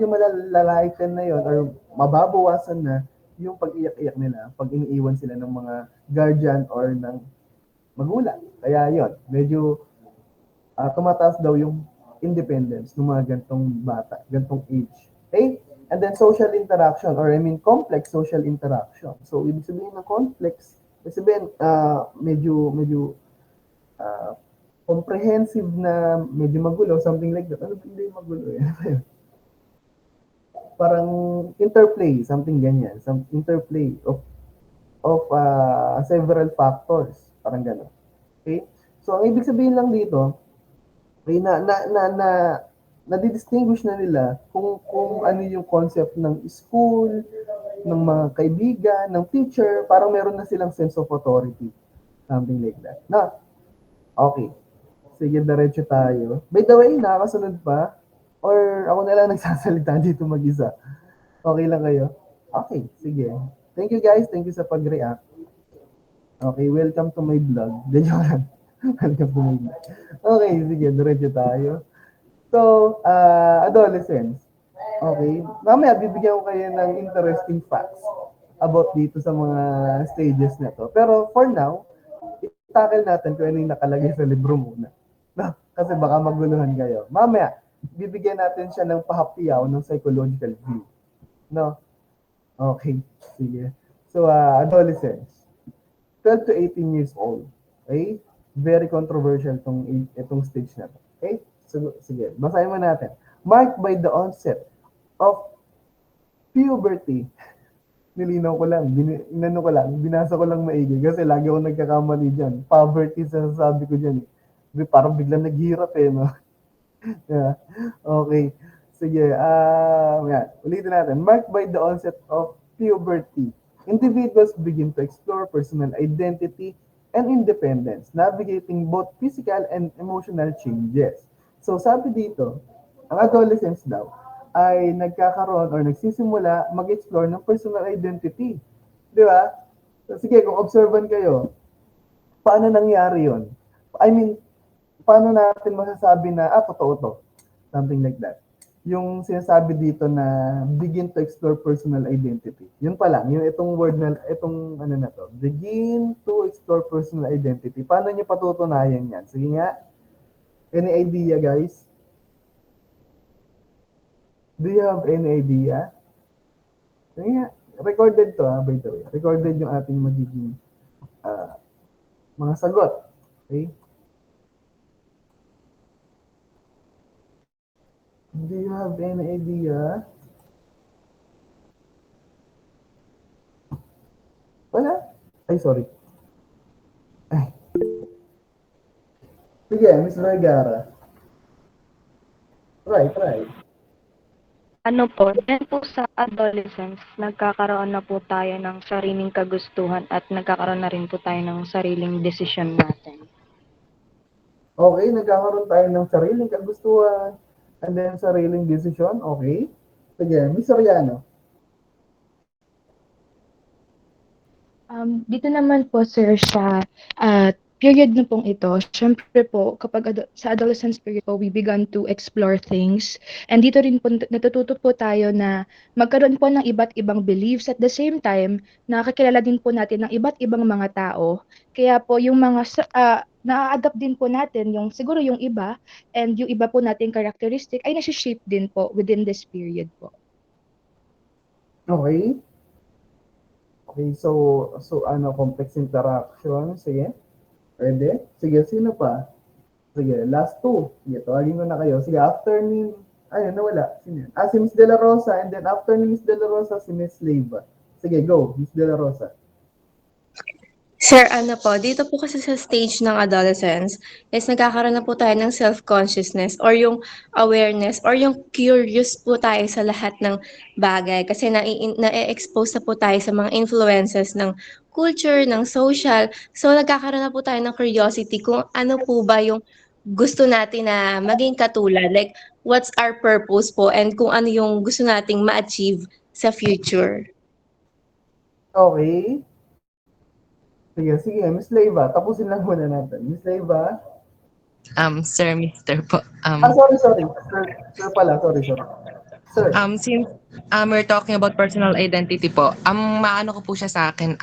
malalaitan na yon or mababawasan na yung pag-iyak-iyak nila pag iniiwan sila ng mga guardian or ng magulang. Kaya yon, medyo tumataas daw yung independence ng mga gantong bata, gantong age. Okay? And then social interaction or complex social interaction. So, ibig sabihin ng complex, ibig sabihin medyo comprehensive na medyo magulo, something like that. Ano ba hindi magulo eh? Parang interplay, something ganyan. Some interplay of several factors. Parang gano'n. Okay? So, ang ibig sabihin lang dito, ay nadidistinguish na nila kung ano yung concept ng school, ng mga kaibigan, ng teacher, parang meron na silang sense of authority. Something like that. Na, okay. Sige, diretso tayo. By the way, nakakasunod pa? Or ako na lang nagsasalita dito mag-isa? Okay lang kayo? Okay, sige. Thank you guys. Thank you sa pag-react. Okay, welcome to my vlog. Welcome to my vlog. Okay, sige, diretso tayo. So, adolescents. Okay, mamaya bibigyan ko kayo ng interesting facts. about dito sa mga stages na to. Pero for now, i-tackle natin kung ano yung nakalagay sa libro muna. No? Kasi baka maguluhan kayo. Mamaya, bibigyan natin siya ng pahapyaw ng psychological view. No? Okay. Sige. So, adolescence. 12 to 18 years old. Okay? Very controversial itong stage na to. Okay? So, sige. Basahin mo natin. Marked by the onset of puberty. Nilinaw ko lang, binasa ko lang maigi kasi lagi ako nagkakamali dyan. Poverty sa sabi ko dyan. Parang biglang naghihirap no? Yeah. Okay. Sige, yan. Ulitin natin. Marked by the onset of puberty, individuals begin to explore personal identity and independence, navigating both physical and emotional changes. So, sabi dito, ang adolescence daw ay nagkakaroon or nagsisimula mag-explore ng personal identity. Di ba? So, sige, kung observant kayo, paano nangyari yon? I mean, paano natin masasabi na, totoo to? Something like that. Yung sinasabi dito na begin to explore personal identity. Yun pa lang, yung itong word na, itong ano na to, begin to explore personal identity. Paano nyo patutunayan yan? Sige nga, any idea guys? Do you have any idea? Sige nga, recorded to by the way. Recorded yung ating magiging mga sagot. Okay? Do you have any idea? Wala? Ay, sorry. Ay. Sige, Miss Vergara. Try. Ano po, yan po sa adolescence, nagkakaroon na po tayo ng sariling kagustuhan at nagkakaroon na rin po tayo ng sariling desisyon natin. Okay, nagkakaroon tayo ng sariling kagustuhan and then sariling desisyon. Okay. Sige, Miss Soriano. Dito naman po sir sa period na pong ito, syempre po kapag sa adolescence period po, we began to explore things. And dito rin po natututo po tayo na magkaroon po ng iba't ibang beliefs at the same time, nakakilala din po natin ng iba't ibang mga tao. Kaya po yung mga na-adapt din po natin yung siguro yung iba and yung iba po nating characteristic ay nasi-shape din po within this period po. Okay. Okay, so ano, complex interaction. Sige. Pwede? Sige, sino pa? Sige, last two. Sige, tawagin ko na kayo. Sige, after ni... Ayun, nawala. Sino yan? Si Miss De La Rosa. And then after ni Miss De La Rosa, si Miss Leiva. Sige, go. Miss De La Rosa. Sir, ano po, dito po kasi sa stage ng adolescence is nagkakaroon na po tayo ng self-consciousness or yung awareness or yung curious po tayo sa lahat ng bagay kasi na-expose na po tayo sa mga influences ng culture, ng social. So, nagkakaroon na po tayo ng curiosity kung ano po ba yung gusto natin na maging katulad. Like, what's our purpose po and kung ano yung gusto nating ma-achieve sa future. Okay. Sige, Miss Leiva. Tapusin lang muna natin. Miss Leiva. Sir, Mr. po. Sorry. Sir pala. Sorry. Sir. Since we're talking about personal identity po, maano ko po siya sa akin,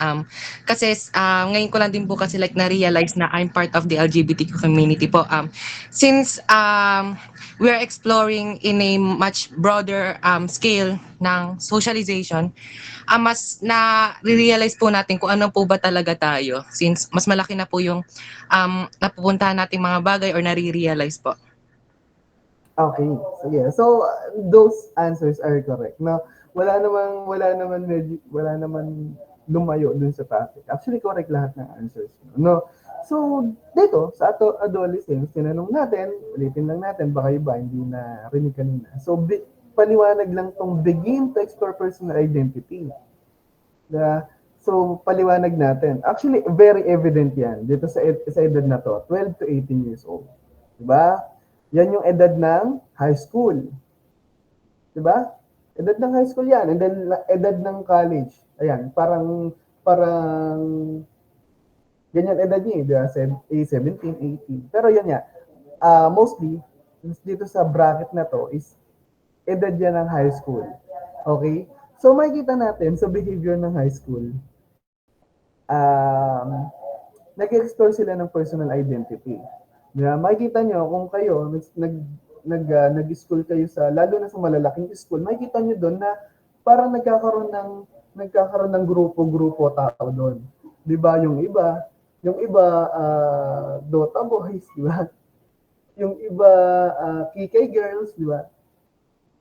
kasi ngayon ko lang din po kasi like na-realize na I'm part of the LGBTQ community po. Since we're exploring in a much broader scale ng socialization, mas na-realize po natin kung ano po ba talaga tayo since mas malaki na po yung napupuntahan nating mga bagay or nare-realize po. Okay. Sige. So, those answers are correct. Now, wala naman lumayo dun sa topic. Actually, correct lahat ng answers. No? So, dito, sa adolescence, tinanong natin, ulitin lang natin, baka iba, hindi na rinig kanina. So, paliwanag lang tong begin to explore personal identity. So, paliwanag natin. Actually, very evident yan dito sa edad na to, 12 to 18 years old. Diba? Yan yung edad ng high school. Diba? Edad ng high school yan. And then, edad ng college. Ayan, parang ganyan edad niya, 17, 18. Pero yan nga, mostly, dito sa bracket na to is edad yan ng high school. Okay? So makikita natin sa behavior ng high school, nag-explore sila ng personal identity. Makikita nyo kung kayo nag-school kayo sa lalo na sa malalaking school, makikita nyo doon na parang nagkakaroon ng grupo-grupo tao doon. 'Di ba? Yung iba Dota boys, 'di ba? Yung iba KK girls, 'di ba?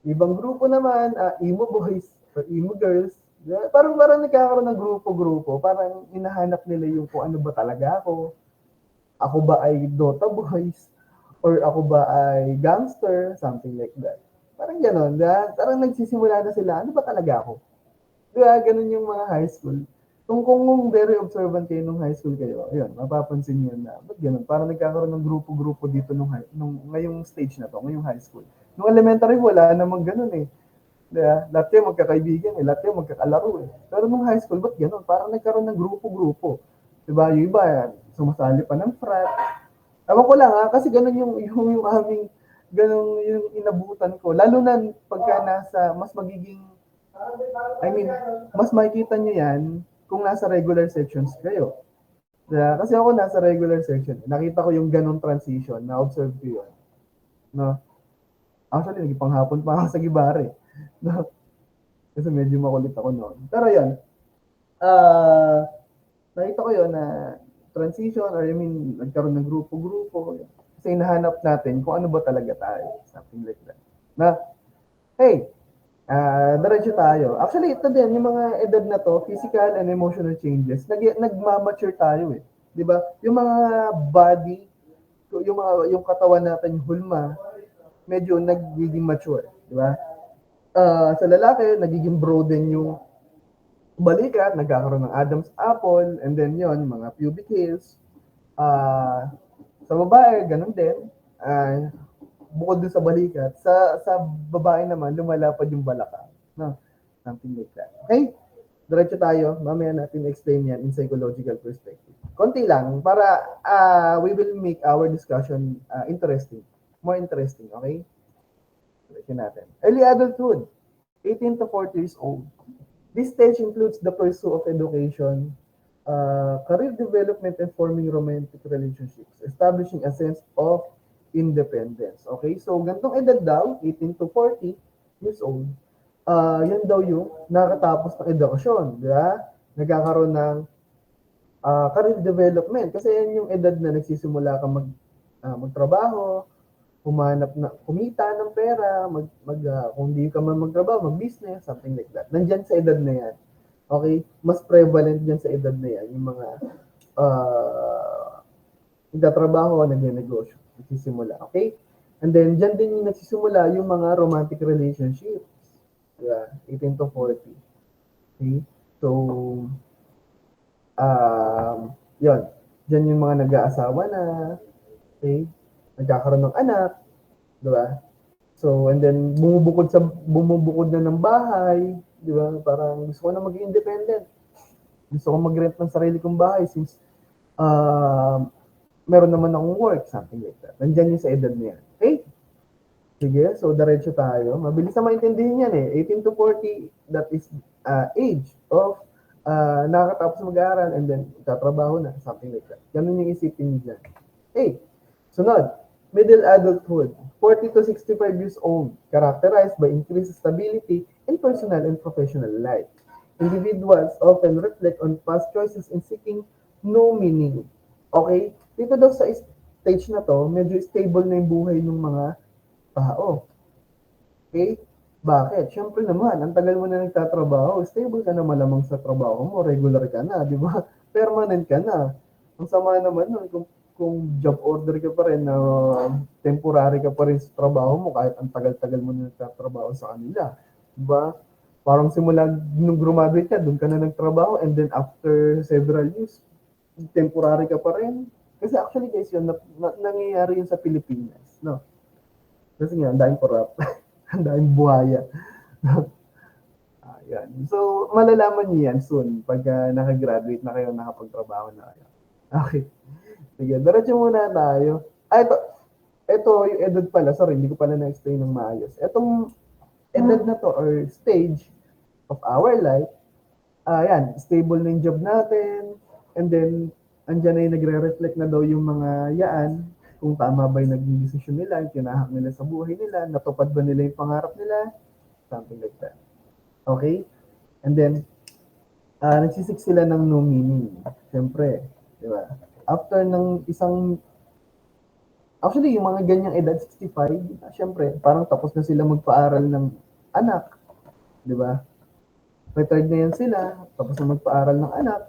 Ibang grupo naman emo boys or emo girls. Diba? Parang nagkakaroon ng grupo-grupo, parang hinahanap nila yung kung ano ba talaga ako. Ako ba ay Dota boys? Or ako ba ay gangster? Something like that. Parang gano'n. Parang nagsisimula na sila, ano ba talaga ako? Diba? Ganun yung mga high school. Kung very observant kayo nung high school kayo, yun, mapapansin nyo na, ba't ganun? Parang nagkakaroon ng grupo-grupo dito nung ngayong stage na to, ngayong high school. Nung elementary, wala namang ganun eh. Diba? Lahat kayo magkakaibigan eh, lahat kayo magkakalaro eh. Pero nung high school, ba't ganun? Parang nagkaroon ng grupo-grupo. Diba? Yung iba, sumasali pa ng frat. Ewan ko lang kasi ganun yung aming, ganun yung inabutan ko. Lalo na pagka mas magiging, mas makikita nyo yan kung nasa regular sections kayo. Diba? Kasi ako nasa regular section. Nakita ko yung ganun transition, na-observe ko yun. No? Actually, nagipanghapon pa ako sa Gibare. No? Kasi medyo makulit ako noon. Pero yun, nakita ko yun na transition or nagkaroon ng grupo-grupo. Kasi hinahanap natin kung ano ba talaga tayo. Something like that. Na, hey, diretso tayo. Actually, ito din, yung mga edad na to, physical and emotional changes, nagmamature tayo eh. Di ba? Yung mga body, yung katawan natin, yung hulma, medyo nagiging mature. Di ba? Sa lalaki, nagiging broaden yung balikat, nagkakaroon ng Adam's apple, and then yon mga pubic hairs. Sa babae, ganun din. Bukod dun sa balikat, sa babae naman, lumalapad yung balakang. No? Something like that. Okay? Diretso tayo. Mamaya natin explain yan in psychological perspective. Konti lang para we will make our discussion interesting. More interesting. Okay? Diretso natin. Early adulthood. 18 to 40 years old. This stage includes the pursuit of education, career development, and forming romantic relationships, establishing a sense of independence. Okay? So, gantong edad daw, 18 to 40 years old, yan daw yung nakatapos ng edukasyon. Di ba? Nagkakaroon ng career development. Kasi yan yung edad na nagsisimula ka magtrabaho, kumita ng pera, kung di ka man magtrabaho, mag-business, something like that. Nandyan sa edad na yan. Okay? Mas prevalent dyan sa edad na yan, yung mga nagtatrabaho, nagnenegosyo, nagsisimula. Okay? And then, dyan din yung nagsisimula yung mga romantic relationships. Yeah, 18 to 40. Okay? So, yun. Dyan yung mga nag-aasawa na, okay? Nagkakaroon ng anak, di ba? So, and then, bumubukod na ng bahay, di ba? Parang gusto ko na maging independent. Gusto ko mag-rent ng sarili kong bahay since meron naman akong work, something like that. Nandyan yung sa edad na yan. Okay? Sige, so diretso tayo. Mabilis na maintindihan yan eh. 18 to 40, that is age of nakakatapos mag-aaral and then tatrabaho na, something like that. Ganun yung isipin niyo dyan. Okay, sunod. Middle adulthood, 40 to 65 years old, characterized by increased stability in personal and professional life. Individuals often reflect on past choices in seeking no meaning. Okay? Dito daw sa stage na to, medyo stable na yung buhay ng mga tao. Okay? Bakit? Siyempre naman, ang tagal mo na nagtatrabaho, stable ka na malamang sa trabaho mo, regular ka na, di ba? Permanent ka na. Ang sama naman nun, kung job order ka pa rin, na temporary ka pa rin sa trabaho mo, kahit ang tagal-tagal mo na nagtatrabaho sa kanila. Di ba? Parang simula nung graduate ka, doon ka na nagtrabaho, and then after several years, temporary ka pa rin. Kasi actually guys, yun, nangyayari yun sa Pilipinas. No? Kasi nga, ang daming corrupt. Ang daming buhaya. Ayan. So, malalaman niyo yan soon pag nakagraduate na kayo, nakapagtrabaho na kayo. Okay. Sige, diretso muna tayo. Ito yung edad pala. Sorry, hindi ko pala na-explain ng maayos. Itong edad na to or stage, of our life, yan, stable na yung job natin, and then, andyan na yung nagre-reflect na daw yung mga yaan, kung tama ba yung naging decision nila, yung tinahak nila sa buhay nila, natupad ba nila yung pangarap nila, something like that. Okay? And then, nagsisik sila ng no meaning. Siyempre, di ba? After ng actually, yung mga ganyang edad, 65, siyempre, parang tapos na sila magpaaral ng anak. Di ba? Retired na yan sila, tapos na magpaaral ng anak.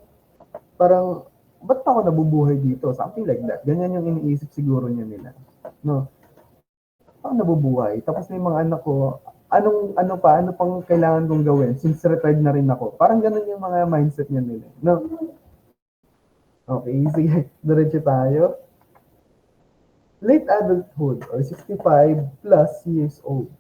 Parang, ba't pa ako nabubuhay dito? Something like that. Ganyan yung iniisip siguro niya nila. No? Ako nabubuhay. Tapos na yung mga anak ko, ano pang kailangan kong gawin since retired na rin ako. Parang ganun yung mga mindset niya nila. No? Okay, sige. Diretso tayo. Late adulthood or 65 plus years old.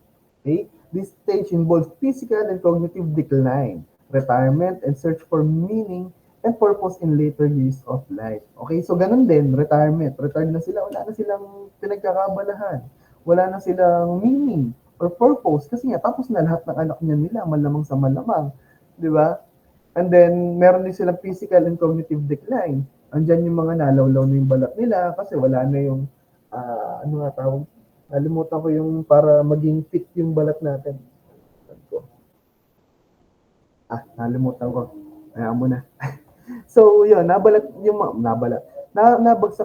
Okay? This stage involves physical and cognitive decline, retirement, and search for meaning and purpose in later years of life. Okay, so ganun din, retirement. Retired na sila, wala na silang pinagkakabalahan. Wala na silang meaning or purpose kasi nga tapos na lahat ng anak niya nila, malamang sa malamang. Di ba? And then, meron din silang physical and cognitive decline. Andyan yung mga nalawlaw na yung balat nila kasi wala na yung ano nga tawag? Nalimutan ko yung para maging fit yung balat natin. Nalimutan ko. Ayaw mo na. So, yun, nabagsak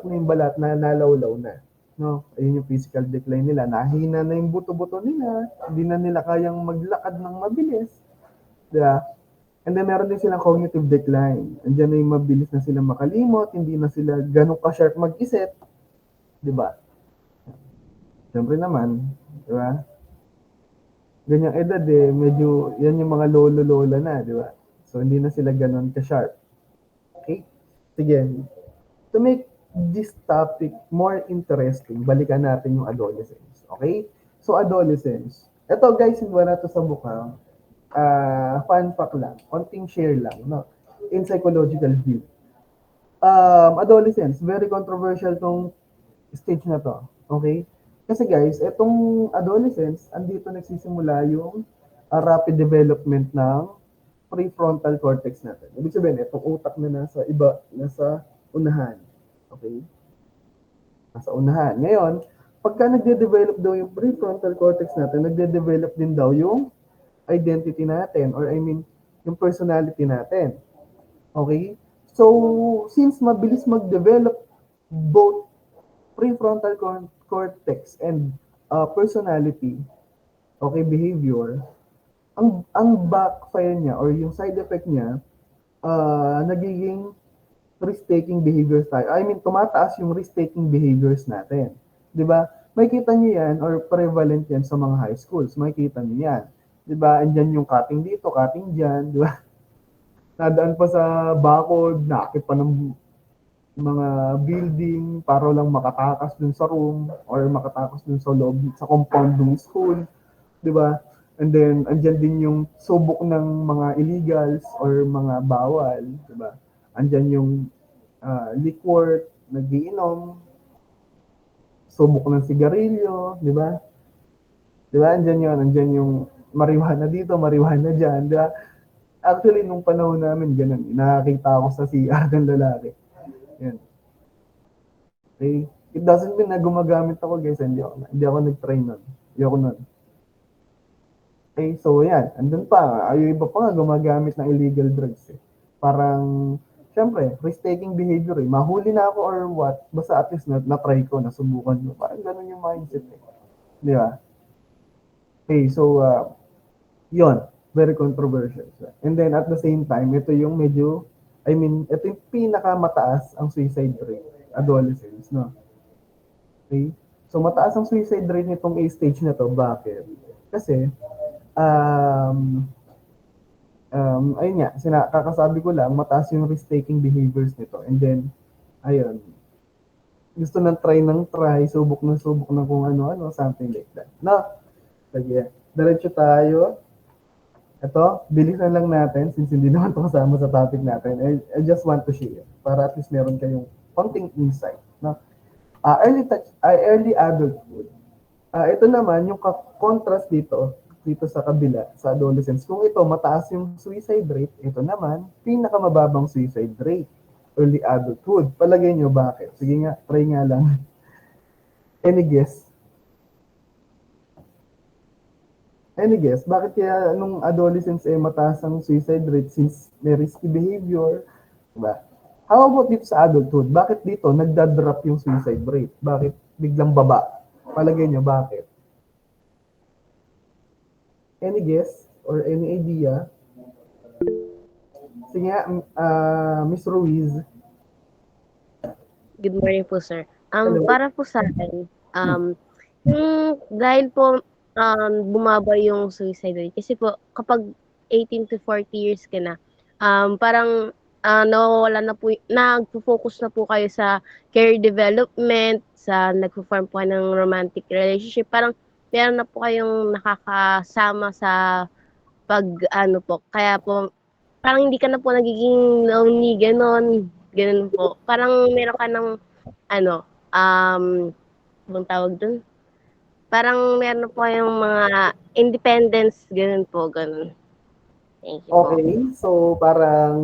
na yung balat na nalawlaw na. No? Ayun yung physical decline nila. Nahina na yung buto-buto nila. Hindi na nila kayang maglakad ng mabilis. Diba? And then, meron din silang cognitive decline. Andiyan na yung mabilis na sila makalimot. Hindi na sila ganun ka-sharp mag-isip. Diba? Siyempre naman, diba? Ganyang edad medyo, yan yung mga lolo-lola na, diba? So, hindi na sila ganun ka-sharp. Okay? Sige. To make this topic more interesting, balikan natin yung adolescence. Okay? So, adolescence. Ito guys, hindi na to sa bukang. Fun fact lang. Konting share lang, no? In psychological view. Adolescence, very controversial tong stage na to. Okay? Kasi guys, itong adolescence, andito nagsisimula yung rapid development ng prefrontal cortex natin. Ibig sabihin, itong utak na nasa unahan. Okay? Nasa unahan. Ngayon, pagka nagde-develop daw yung prefrontal cortex natin, nagde-develop din daw yung identity natin or yung personality natin. Okay? So, since mabilis mag-develop both prefrontal cortex and personality, okay, behavior, ang backfire niya or yung side effect niya, nagiging risk-taking behaviors tayo. Tumataas yung risk-taking behaviors natin. 'Di ba? Makikita niyo yan or prevalent yan sa mga high schools. Makikita niyo yan. 'Di ba? Andiyan yung cutting dito, cutting diyan, 'di ba? Nadaan pa sa bakod, nakakit pa ng mga building para lang makatakas dun sa room or makatakas dun sa loob, sa compound ng school, di ba? And then, andyan din yung subok ng mga illegals or mga bawal, di ba? Andyan yung liquor, nagiinom, subok ng sigarilyo, di ba? Di ba? Andyan yung marijuana dito, marijuana dyan, di ba? Actually, nung panahon namin, ganun, nakakita ako sa CR ng lalaki. Yan. Okay? It doesn't mean na gumagamit ako, guys. Hindi ako nag-try nun. Hindi ako nun. Okay, so yan. Andun pa. Yung iba pa nga gumagamit ng illegal drugs. Parang, syempre, risk-taking behavior. Mahuli na ako or what. Basta at least na-try ko, nasubukan ko. Parang ganun yung mindset. Di ba? Okay, so, yun. Very controversial. And then, at the same time, ito yung medyo ito yung pinakamataas ang suicide rate, adolescents, no? Okay? So, mataas ang suicide rate nitong age stage na to. Bakit? Kasi, ayun nga, kakasabi ko lang, mataas yung risk-taking behaviors nito. And then, ayun, gusto ng try, subok ng kung ano-ano, something like that. No? Sige, diretso tayo. Ito, bilisan lang natin since hindi naman ito kasama sa topic natin. I just want to share para at least meron kayong konting insight. No? Early adulthood. Ito naman, yung contrast dito, dito sa kabila, sa adolescents. Kung ito, mataas yung suicide rate, ito naman, pinakamababang suicide rate. Early adulthood. Palagay nyo bakit? Sige nga, try nga lang. Any guess? Any guess? Bakit kaya nung adolescents mataas ang suicide rate since may risky behavior? Diba? How about dito sa adulthood? Bakit dito nagda-drop yung suicide rate? Bakit biglang baba? Palagay nyo, bakit? Any guess or any idea? Sige nga, Miss Ruiz. Good morning po, sir. Hello. Para po sa akin, yung dahil po bumaba yung suicide rate, kasi po kapag 18 to 40 years ka na, parang nawawala na po, nagpo-focus na po kayo sa career development, sa nagpo-form po kayo ng romantic relationship, parang meron na po kayong nakakasama sa pag po. Kaya po, parang hindi ka na po nagiging lonely, ganun po. Parang meron ka ng, anong tawag dun? Parang meron na po kayong mga independence, ganun. Thank you po. Okay, so parang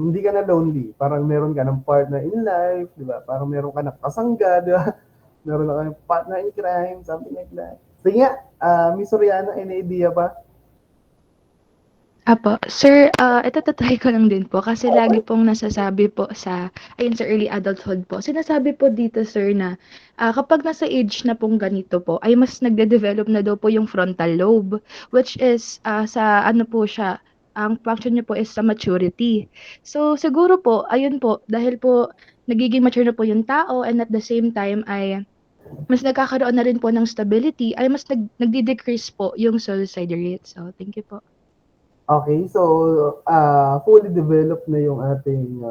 hindi ka na lonely. Parang meron ka ng partner in life, di ba? Parang meron ka ng kasangga, di ba? Meron ka ng partner in crime, something like that. Sige nga, Miss Soriano, any idea ba? Apo, sir, ito tatry ko lang din po kasi lagi pong nasasabi po ayun sa early adulthood po. Sinasabi po dito, sir, na kapag nasa age na pong ganito po, ay mas nagde-develop na daw po yung frontal lobe, which is sa ano po siya, ang function niya po is sa maturity. So, siguro po, ayun po, dahil po nagiging mature na po yung tao and at the same time ay mas nagkakaroon na rin po ng stability, ay mas nagdi-decrease po yung suicide rate. So, thank you po. Okay, so fully developed na yung ating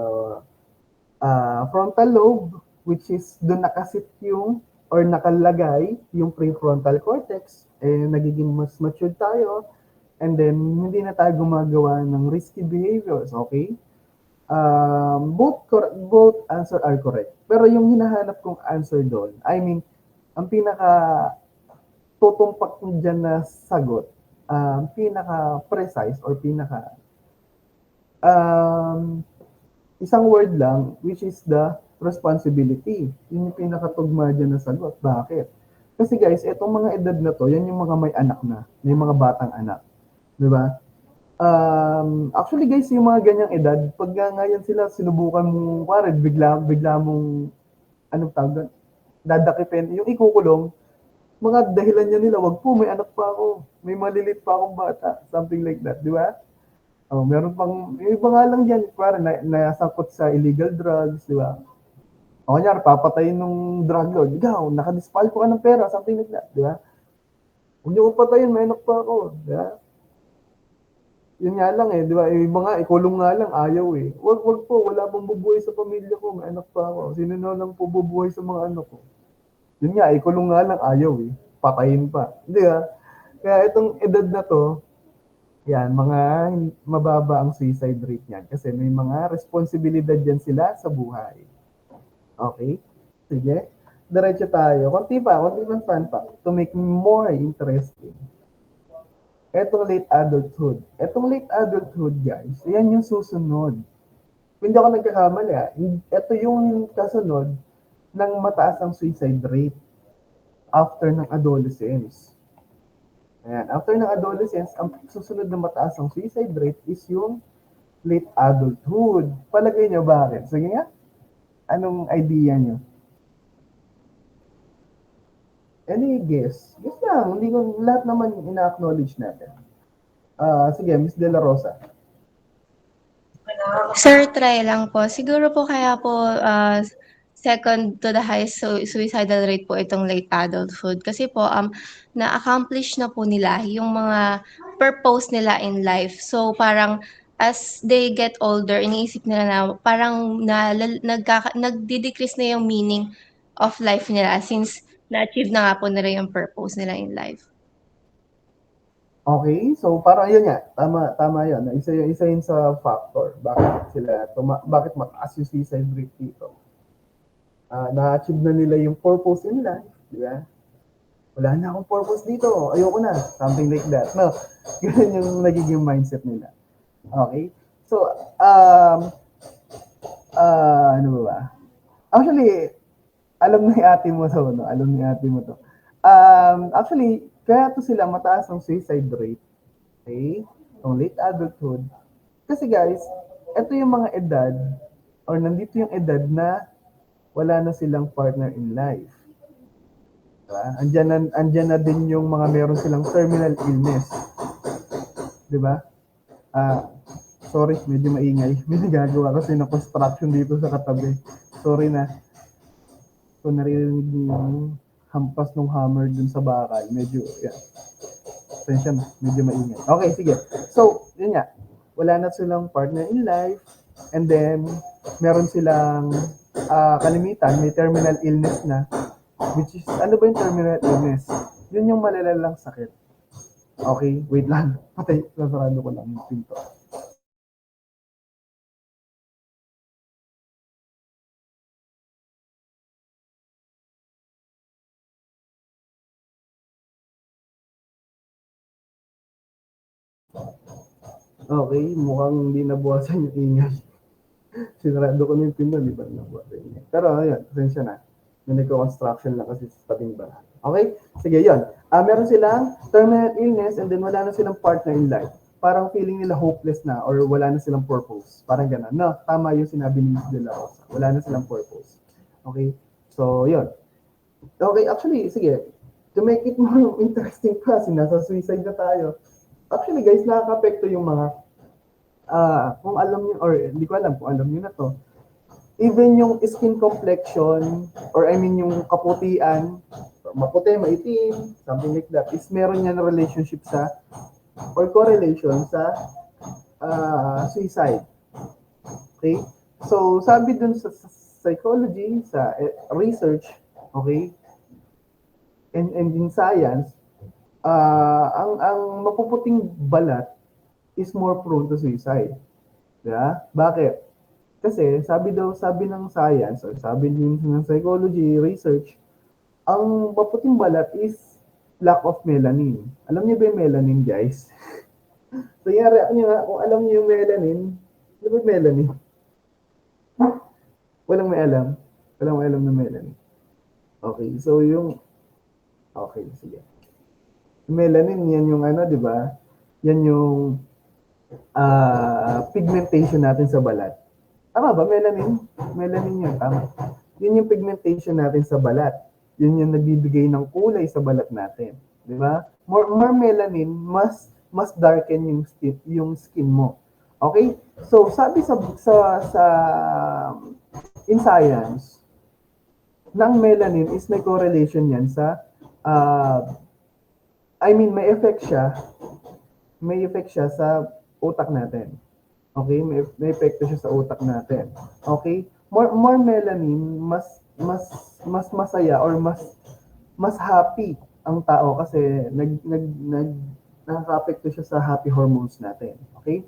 frontal lobe, which is doon nakasit yung or nakalagay yung prefrontal cortex, nagiging mas mature tayo, and then hindi na tayo gumagawa ng risky behaviors, okay? Both answer are correct. Pero yung hinahanap kong answer doon, I mean, ang pinaka tutumpak dyan na sagot, pinaka-precise or isang word lang, which is the responsibility. Yun yung pinakatugma dyan na sagot. Bakit? Kasi guys, etong mga edad na to, yan yung mga may anak na, may mga batang anak. Di ba? Actually guys, yung mga ganyang edad, pag ngayon sila sinubukan mong, pare, bigla mong, anong tawag doon? Dadakipin, yung ikukulong, mga dahilan niya nila, wag po, may anak pa ako, may malilit pa akong bata, something like that, di ba? Oh, meron pang, yung iba nga lang dyan, parang nasangkot sa illegal drugs, di ba? O kanyar, papatayin nung drug lord, ikaw, nakadispal ko ka ng pera, something like that, di ba? Huwag niyo ko patayin, may anak pa ako, di ba? Yun nga lang di ba? Yung iba nga, ikulong nga lang, ayaw Wag po, wala pong bubuhay sa pamilya ko, may anak pa ako. Sino na lang po bubuhay sa mga anak ko? Yun nga, ikulong nga lang, ayaw Patayin pa. Hindi Kaya itong edad na to, yan, mga mababa ang suicide rate niyan kasi may mga responsibilidad yan sila sa buhay. Okay? Sige. Diretso tayo. Konti pang fun fact to make more interesting. Etong late adulthood, guys, yan yung susunod. Hindi ako nagkakamali Ito yung kasunod ng mataas ang suicide rate after ng adolescence. Ayan. After ng adolescence, ang susunod na mataas ang suicide rate is yung late adulthood. Palagay nyo bakit? Sige nga, anong idea nyo? Any guess? Guess lang, hindi ko lahat naman ina-acknowledge natin. Sige, Miss De La Rosa. Sir, try lang po. Siguro po kaya po second to the highest suicidal rate po itong late adulthood. Kasi po na-accomplish na po nila yung mga purpose nila in life. So parang as they get older, iniisip nila na parang nagdi-decrease na yung meaning of life nila since na-achieve na nga po nila yung purpose nila in life. Okay, so parang yun nga, tama yun. Isa yun sa factor. Bakit mataas yung suicide rate dito? Na-achieve na nila yung purpose in life, di ba? Wala na akong purpose dito. Ayoko na. Something like that. No? Ganun yung nagiging mindset nila. Okay? So, ano ba? Actually, alam ni ate mo to, no? Alam ni ate mo to. Actually, kaya to sila mataas ang suicide rate. Okay? Ang late adulthood. Kasi guys, ito yung mga edad or nandito yung edad na wala na silang partner in life. Diba? Andyan na din yung mga meron silang terminal illness. Diba? Sorry, medyo maingay. May nagagawa kasi na construction dito sa katabi. Sorry na. So, naririnig niyo yung hampas ng hammer dun sa bakal. Medyo, yeah. Attention, medyo maingay. Okay, sige. So, yun nga. Wala na silang partner in life. And then, meron silang kalimitan, may terminal illness na. Which is, ano ba yung terminal illness? Yun yung malalalang sakit. Okay, wait lang. Patay, sasarado ko lang yung pinto. Okay, mukhang hindi nabuwasan yung ingay. Sinarado ko na yung pinto, di ba nabuwasan yung ingay. Pero ayun, pasensya na. May nagko-construction lang kasi sa tabing bahay. Okay? Sige, yun. Meron silang terminal illness and then wala na silang partner in life. Parang feeling nila hopeless na or wala na silang purpose. Parang gano'n. No, tama yung sinabi ni Ms. De La Rosa. Wala na silang purpose. Okay? So, yun. Okay, actually, sige. To make it more interesting pa, nasa suicide na tayo. Actually, guys, nakaka-apekto yung mga kung alam niyo or hindi ko alam kung alam niyo na to. Even yung skin complexion or I mean yung kaputian, maputi, maitim, something like that, is meron yan relationship sa or correlation sa suicide. Okay? So, sabi dun sa psychology, sa research, okay, and in science, ang mapuputing balat is more prone to suicide. Diba? Bakit? Kasi sabi ng science or sabi din ng psychology research, ang maputing balat is lack of melanin. Alam niyo ba yung melanin, guys? So, yung react niyo nga, kung alam niyo yung melanin, ano ba yung melanin? Walang may alam. Walang may alam ng melanin. Okay, so okay, sige. Melanin, yan yung ano, di ba? Yan yung pigmentation natin sa balat. Tama ba? Melanin? Melanin yun, tama. Yun yung pigmentation natin sa balat. Yun yung nagbibigay ng kulay sa balat natin. Di ba? More melanin, mas darken yung skin mo. Okay? So, sabi sa in science, ng melanin is may correlation yan sa may effect siya sa utak natin. Okay, may epekto siya sa utak natin. Okay? More melanin, mas masaya or mas happy ang tao kasi nakaka-apekto siya sa happy hormones natin. Okay?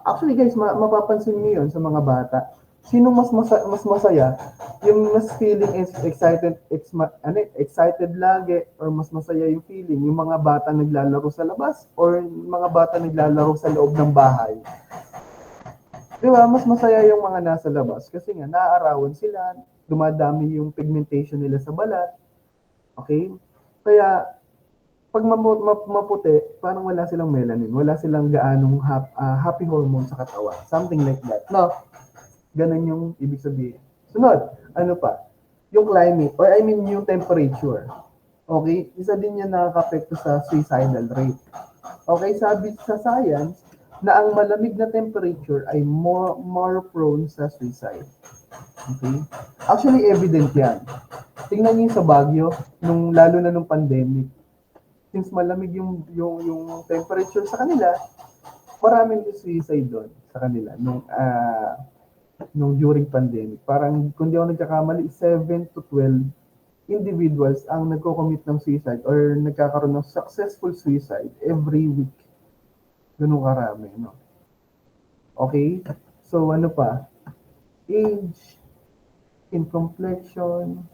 Actually guys, mapapansin niyo 'yon sa mga bata. Sino mas masaya? Yung mas feeling is excited lagi or mas masaya yung feeling yung mga bata naglalaro sa labas or mga bata naglalaro sa loob ng bahay. Di ba? Mas masaya yung mga nasa labas kasi nga naaarawan sila, dumadami yung pigmentation nila sa balat. Okay? Kaya pag maputi, parang wala silang melanin, wala silang gaanong happy hormone sa katawan. Something like that. No? Ganun yung ibig sabihin. Sunod, ano pa? Yung climate, or I mean yung temperature. Okay? Isa din yan nakaka-apekto sa suicidal rate. Okay? Sabi sa science, na ang malamig na temperature ay more prone sa suicide. Okay? Actually, evident yan. Tingnan niyo sa Baguio, lalo na nung pandemic. Since malamig yung temperature sa kanila, maraming suicide doon sa kanila nung during pandemic. Parang, kung di ako nagkakamali, 7 to 12 individuals ang nagko-commit ng suicide or nagkakaroon ng successful suicide every week. Ganun karami, no? Okay? So, ano pa? Age, skin complexion,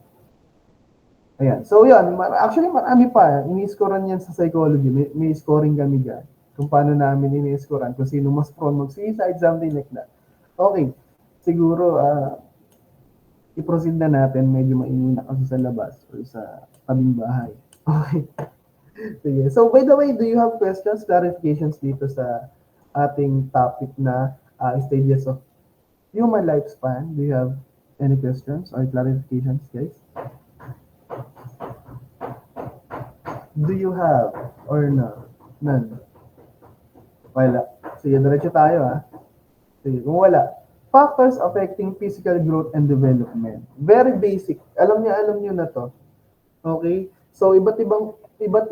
Ayan. So, yun. Actually, marami pa. Ini-scorean yan sa psychology. May scoring kami dyan. Kung paano namin ini-scorean. Kung sino mas prone mag-suicide, something like that. Okay. Siguro, i-proceed na natin. Medyo mainit na kasi sa labas or sa tabing bahay. Okay. Sige. So, by the way, do you have questions, clarifications dito sa ating topic na stages of human lifespan? Do you have any questions or clarifications, guys? Do you have or no? None. Wala. Sige, diretso tayo Sige, kung wala. Factors affecting physical growth and development. Very basic. Alam niyo na to. Okay? So, iba't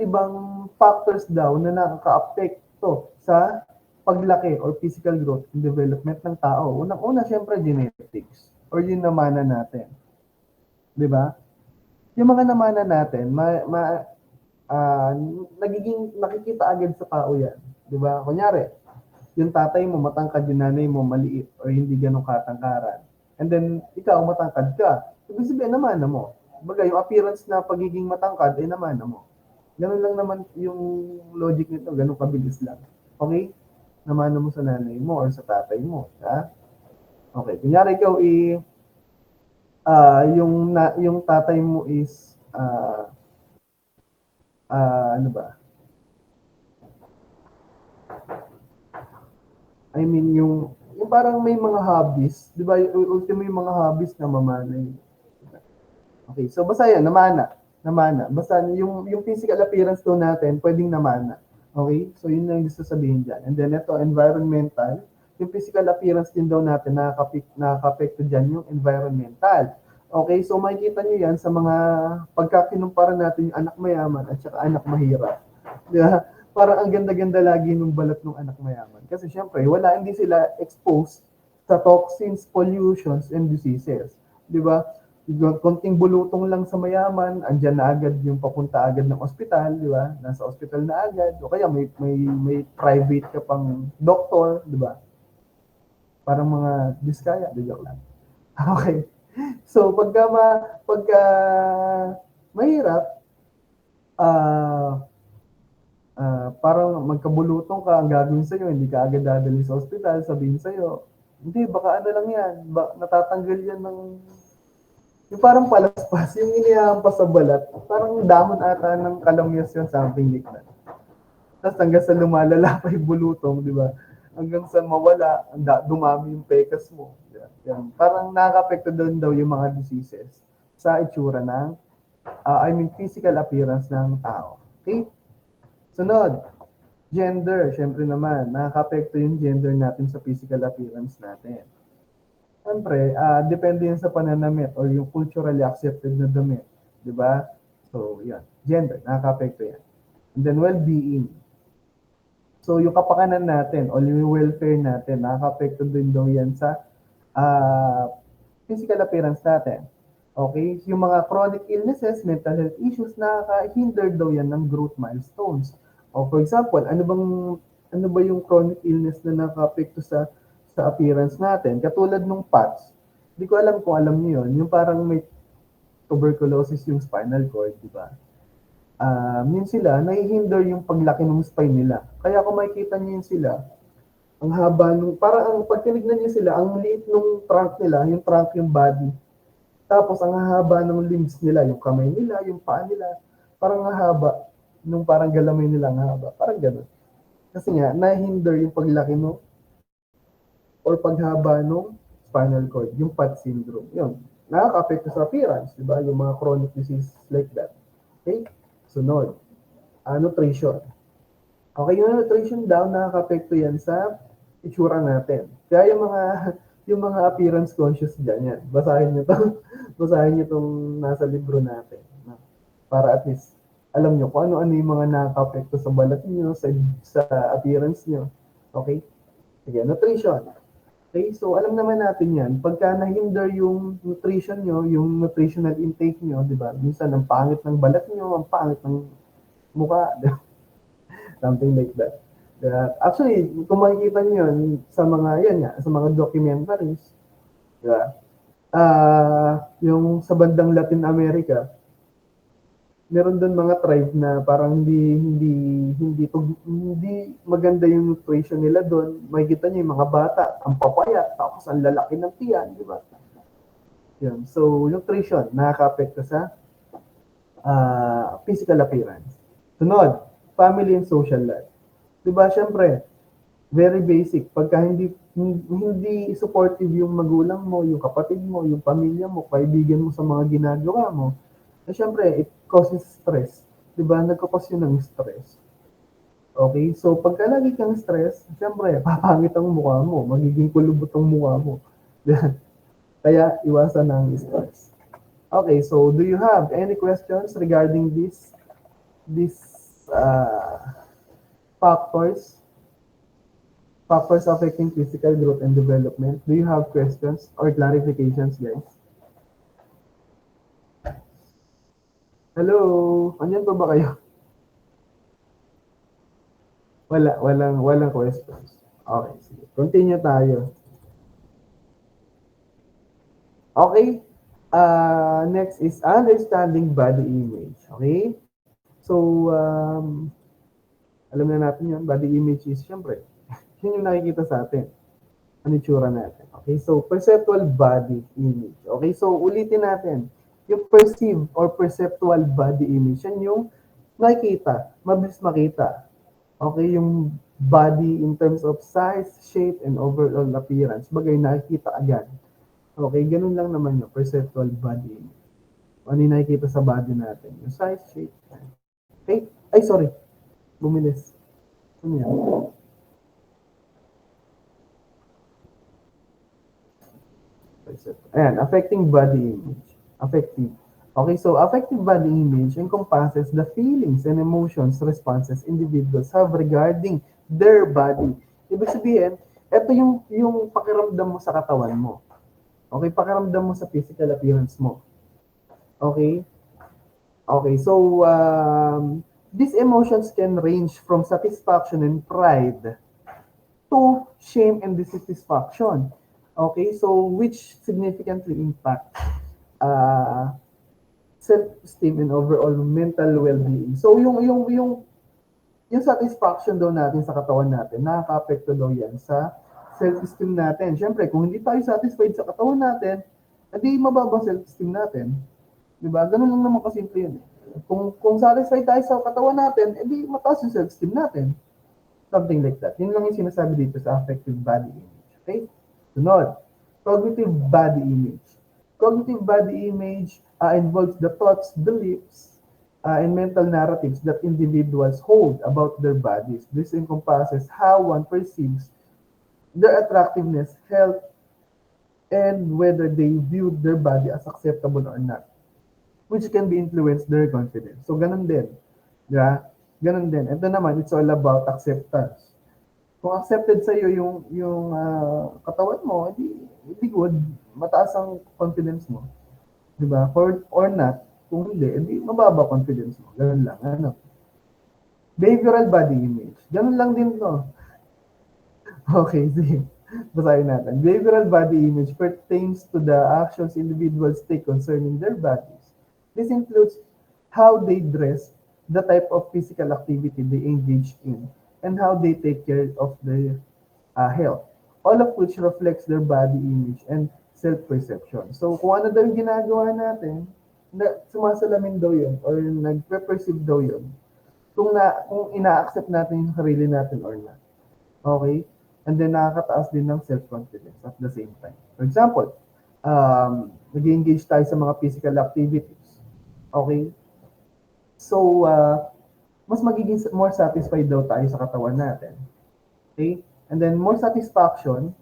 ibang factors daw na nakaka-apekto sa paglaki or physical growth and development ng tao. Unang-una, syempre, genetics or yung namana natin. 'Di ba? Yung mga namana natin, nagiging nakikita agad sa tao yan. Di ba? Kunyari, yung tatay mo matangkad, yung nanay mo maliit or hindi ganun katangkaran. And then, ikaw matangkad ka. Ibig sabihin, namana mo. Baga, yung appearance na pagiging matangkad, ay namana mo. Ganun lang naman yung logic nito. Ganun kabilis lang. Okay? Namana mo sa nanay mo or sa tatay mo. Ha? Okay. Kunyari, ikaw yung tatay mo is ano ba? I mean, yung parang may mga hobbies, di ba? Ultimo yung mga hobbies na mamanay. Okay, so basta yan, namana. Basta yung physical appearance to natin, pwedeng namana. Okay? So yun na yung gusto sabihin dyan. And then ito, environmental. Yung physical appearance din daw natin, nakaka-apekto dyan yung environmental. Okay, so makikita nyo yan sa mga pagkakinumpara natin yung anak mayaman at saka anak mahirap. Diba? Parang ang ganda-ganda lagi ng balat ng anak mayaman. Kasi syempre, hindi sila exposed sa toxins, pollutions, and diseases. Diba? Konting bulutong lang sa mayaman, andyan na agad yung papunta agad ng ospital, diba? Nasa ospital na agad. O kaya may private ka pang doktor, diba? Parang mga diskaya, joke lang. Okay. So, pagka mahirap, parang magkabulutong ka, ang gagawin sa'yo, hindi ka agad dadalhin sa ospital, sabihin sa'yo, hindi, baka ano lang yan, natatanggal yan ng, yung parang palaspas, yung inihampas sa balat, parang dahon ata ng kalamyas yun, something like that. Tapos hanggang sa lumalala pa yung bulutong, di ba? Hanggang sa mawala, dumami yung pekas mo. Yan. Parang nakaka-apekto doon daw yung mga diseases sa itsura ng, physical appearance ng tao. Okay? Sunod, gender. Siyempre naman, nakaka-apekto yung gender natin sa physical appearance natin. Siyempre, depende yan sa pananamit or yung culturally accepted na damit. Di ba? So, yan. Gender, nakaka-apekto yan. And then, well-being. So, yung kapakanan natin o yung welfare natin, nakaka-apekto din daw yan sa physical appearance natin. Okay? Yung mga chronic illnesses, mental health issues, nakaka-hinder daw yan ng growth milestones. O for example, ano ba yung chronic illness na nakaka-apekto sa appearance natin? Katulad nung PATS. Hindi ko alam kung alam niyo yun. Yung parang may tuberculosis yung spinal cord, di ba? Yun sila, nahihinder yung paglaki ng spine nila. Kaya kung makikita niyo yun sila, ang haba nung, parang ang pag tinignan niyo sila, ang liit nung trunk nila, yung trunk yung body. Tapos ang haba ng limbs nila, yung kamay nila, yung paa nila, parang ang haba, nung parang galamay nila ang haba, parang gano'n. Kasi nga, nahihinder yung paglaki no or paghaba nung spinal cord, yung PAD syndrome. Yun, nakaka-apekto sa appearance, di ba? Yung mga chronic disease like that. Okay? Sunod, nutrition. Okay, yung nutrition daw, nakaka-apekto yan sa itsura natin. Kaya yung mga appearance conscious dyan, yan. Basahin nyo itong nasa libro natin. Para at least, alam nyo kung ano-ano yung mga nakaka-apekto sa balat nyo, sa appearance nyo. Okay? Sige, nutrition. Okay, so alam naman natin yan. Pagka na-hinder yung nutrition nyo, yung nutritional intake nyo, di ba? Minsan, ang pangit ng balat nyo, ang pangit ng mukha. Something like that. Actually, kung makikita niyo yun sa mga documentaries, diba? Yung sa bandang Latin America, meron doon mga tribe na parang hindi maganda yung nutrition nila doon. Makikita niyo yung mga bata, ang papayat, tapos ang lalaki ng tiyan, di ba? Yun. So, nutrition, nakaka-apekto sa physical appearance. Sunod, family and social life. Di ba, syempre, very basic. Pagka hindi supportive yung magulang mo, yung kapatid mo, yung pamilya mo, kaibigan mo sa mga ginagawa mo, eh, syempre, it causes stress. Di ba? Nagkakos yun ng stress. Okay? So, pagka lagi kang stress, syempre, papangit ang mukha mo. Magiging kulubot ang mukha mo. Kaya, iwasan ng stress. Okay, so do you have any questions regarding these factors affecting physical growth and development? Do you have questions or clarifications, guys? Hello, andyan pa ba kayo? Walang questions. Okay, sige. Continue tayo. Okay. Next is understanding body image. Okay? So, alam na natin yan, body image is, syempre, yun yung nakikita sa atin. Ano yung tsura natin. Okay? So, perceptual body image. Okay? So, ulitin natin. Yung perceived or perceptual body image, yan yung nakikita, mabilis makita. Okay? Yung body in terms of size, shape, and overall appearance. Bagay nakikita agad. Okay, ganun lang naman yun, perceptual body image. Ano yung nakikita sa body natin? Yung size, shape. Okay? Ay, sorry. Bumilis. Ano yan? Ayan, affecting body image. Affective. Okay, so affective body image encompasses the feelings and emotions responses individuals have regarding their body. Ibig sabihin, ito yung pakiramdam mo sa katawan mo. Okay, pakiramdam mo sa physical appearance mo. Okay? Okay, so these emotions can range from satisfaction and pride to shame and dissatisfaction. Okay, so which significantly impact self-esteem and overall mental well-being. So yung satisfaction daw natin sa katawan natin, nakaka-apekto daw yan sa self-esteem natin. Siyempre, kung hindi tayo satisfied sa katawan natin, edi mababa self-esteem natin. Diba? Ganun lang naman kasimple yun. Kung satisfied tayo sa katawan natin, edi mataas yung self-esteem natin. Something like that. Yun lang yung sinasabi dito sa affective body image. Okay? Sunod, cognitive body image. Cognitive body image involves the thoughts, beliefs, and mental narratives that individuals hold about their bodies. This encompasses how one perceives their attractiveness, health, and whether they view their body as acceptable or not, which can be influenced their confidence. So, ganun din. Yeah? Ganun din. Ito naman, it's all about acceptance. Kung accepted sa'yo yung katawan mo, hindi good. Mataas ang confidence mo. Diba? Or not. Kung hindi mababa confidence mo. Ganun lang. Ano? Behavioral body image. Ganun lang din to. Okay, sige. Basahin natin. Behavioral body image pertains to the actions individuals take concerning their bodies. This includes how they dress, the type of physical activity they engage in, and how they take care of their health. All of which reflects their body image and self-perception. So, kung ano daw yung ginagawa natin, sumasalamin daw yun or nagpe-perceive daw yun kung ina-accept natin yung sarili natin or not. Okay? And then nakakataas din ng self-confidence at the same time. For example, nag-engage tayo sa mga physical activities. Okay? So, mas magiging more satisfied daw tayo sa katawan natin. Okay? And then, more satisfaction,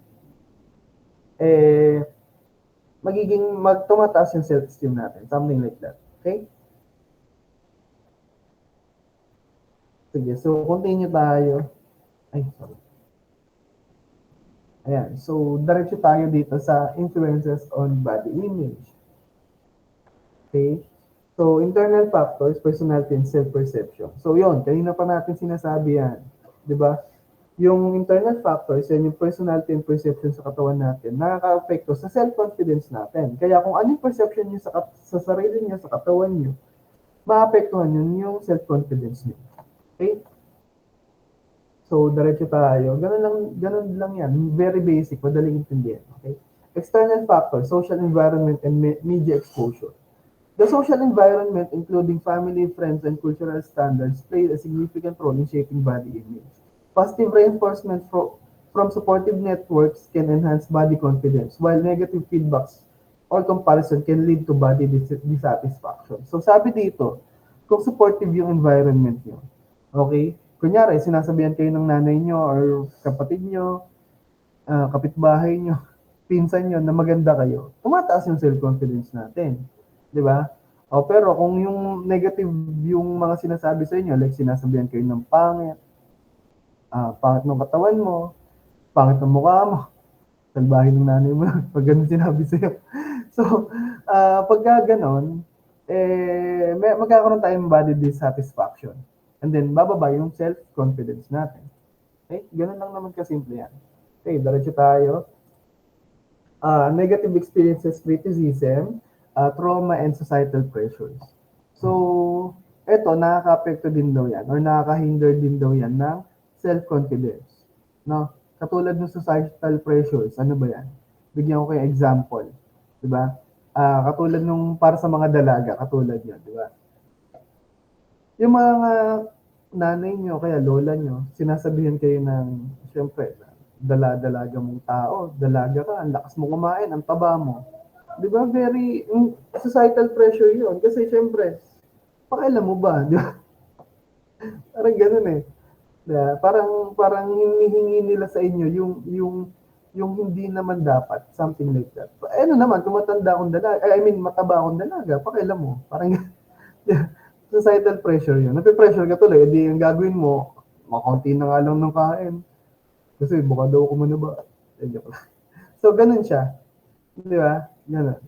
tumataas yung self-esteem natin. Something like that. Okay? Sige, so continue tayo. Ay, sorry. Ayan, so diretso tayo dito sa influences on body image. Okay? So, internal factors, personality, and self-perception. So, yun, kanina pa natin sinasabi yan. Diba? Yung internal factors, yan yung personality and perception sa katawan natin, nakaka-apekto sa self-confidence natin. Kaya kung ano yung perception nyo sa sarili nyo, sa katawan nyo, maapektuhan yun yung self-confidence nyo. Okay? So, diretso tayo. Ganun lang yan. Very basic, madaling intindihan. Okay? External factors, social environment, and media exposure. The social environment, including family, friends, and cultural standards, play a significant role in shaping body image. Positive reinforcement from supportive networks can enhance body confidence, while negative feedbacks or comparison can lead to body dissatisfaction. So sabi dito, kung supportive yung environment nyo, okay? Kunyari, sinasabihan kayo ng nanay nyo or kapatid nyo, kapitbahay nyo, pinsan nyo na maganda kayo, tumataas yung self-confidence natin. Di ba? O, pero kung yung negative yung mga sinasabi sa inyo, like sinasabihan kayo ng pangit, pangit ng katawan mo, pangit ng mukha mo, salbahin ng nanay mo, pag ganun sinabi sa'yo. So, pagka ganon, magkakaroon tayong body dissatisfaction. And then, bababa yung self-confidence natin. Okay? Ganun lang naman kasimple yan. Okay, diretso tayo. Negative experiences, criticism, trauma, and societal pressures. So, eto, nakaka-apekto din daw yan or nakaka-hinder din daw yan ng self-confidence. No? Katulad ng societal pressures, ano ba yan? Bigyan ko kayo example. Diba? Katulad nung para sa mga dalaga, katulad yan, diba? Yung mga nanay nyo, kaya lola nyo, sinasabihan kayo ng, syempre, dalaga mong tao, dalaga ka, ang lakas mo kumain, ang taba mo. Di ba? Very societal pressure yun. Kasi syempre, pakialam mo ba? Di ba? Parang ganun eh. Diba? Parang hinihingi nila sa inyo yung hindi naman dapat, something like that. Ano naman, kung matanda akong dalaga, mataba akong dalaga, pakialam mo. Parang societal pressure yun. Nape-pressure ka tuloy, edi yung gagawin mo, makaunti na nga lang ng kain. Kasi baka daw ako manaba. So, ganun siya. Di ba? Ganun.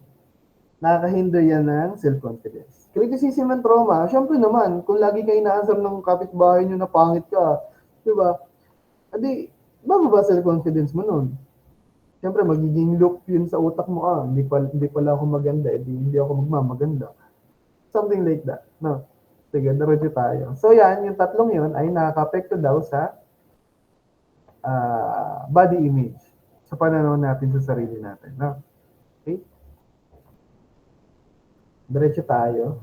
Nakakahinder yan ng self-confidence. Criticism and trauma, syempre naman, kung lagi kayo inaasar ng kapitbahay nyo na pangit ka, di ba? Adi, bababa self-confidence mo nun. Syempre, magiging loop yun sa utak mo, hindi pala ako maganda, edi hindi ako magmamaganda. Something like that. No? Sige, diretso tayo. So yan, yung tatlong yun ay nakaka-apekto daw sa body image sa pananaw natin sa sarili natin. No? Okay? Diretso tayo.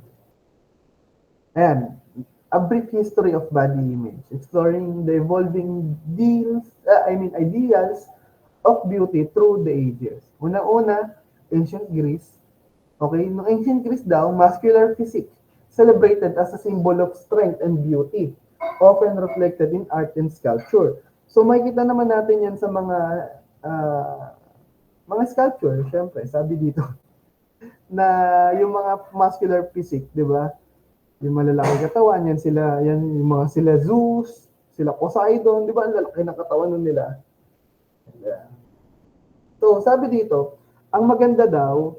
Ayan. A brief history of body image. Exploring the evolving ideals of beauty through the ages. Una-una, ancient Greece. Okay? No ancient Greece daw, muscular physique celebrated as a symbol of strength and beauty, often reflected in art and sculpture. So makikita naman natin yan sa mga sculpture, syempre, sabi dito, na yung mga muscular physique, di ba? Yung malalaki katawan, yan yung mga sila Zeus, sila Poseidon, di ba? Ang lalaki ng katawan nun nila. Yeah. So, sabi dito, ang maganda daw,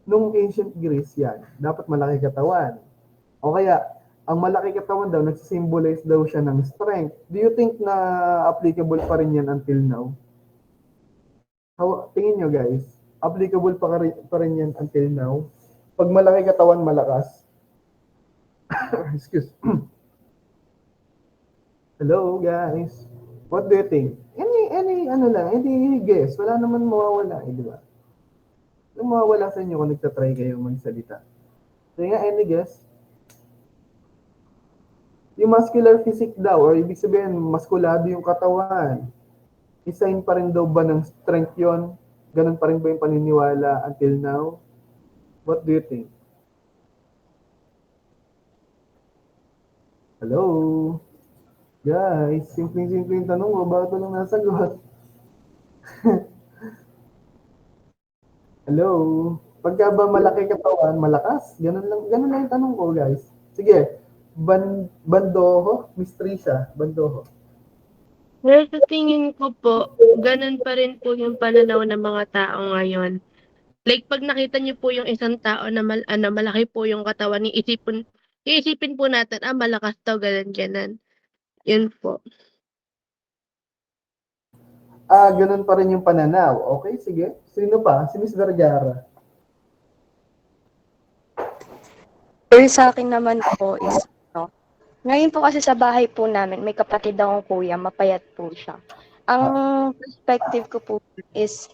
nung ancient Greece yan, dapat malaki katawan. O kaya, ang malaki katawan daw, nagsisymbolize daw siya ng strength. Do you think na applicable pa rin yan until now? Tingin nyo guys, applicable pa rin yan until now? Pag malaki katawan, malakas. Excuse. Hello guys. What do you think? Any guess. Wala naman mawawala, di ba? Yung mawawala sa inyo kung nagtatry kayo magsalita. So nga, any guess? Yung muscular physique daw, or ibig sabihin, maskulado yung katawan, sign pa rin daw ba ng strength yon? Ganun pa rin ba yung paniniwala until now? What do you think? Hello? Guys, simpleng-simpleng tanong ko, bakit walang nasagot? Hello? Pagka ba malaki katawan, malakas? Ganun lang yung tanong ko, guys. Sige, Bandoho, Miss Trisha, Bandoho. Well, sa tingin ko po, ganun pa rin po yung pananaw ng mga tao ngayon. Like, pag nakita niyo po yung isang tao na malaki po yung katawan, iisipin po natin, malakas daw, ganun. Yun po. Ganun pa rin yung pananaw. Okay, sige. Sino pa? Si Miss Vergara. Pero sa akin naman po is, no, ngayon po kasi sa bahay po namin, may kapatid akong kuya, mapayat po siya. Ang perspective ko po is,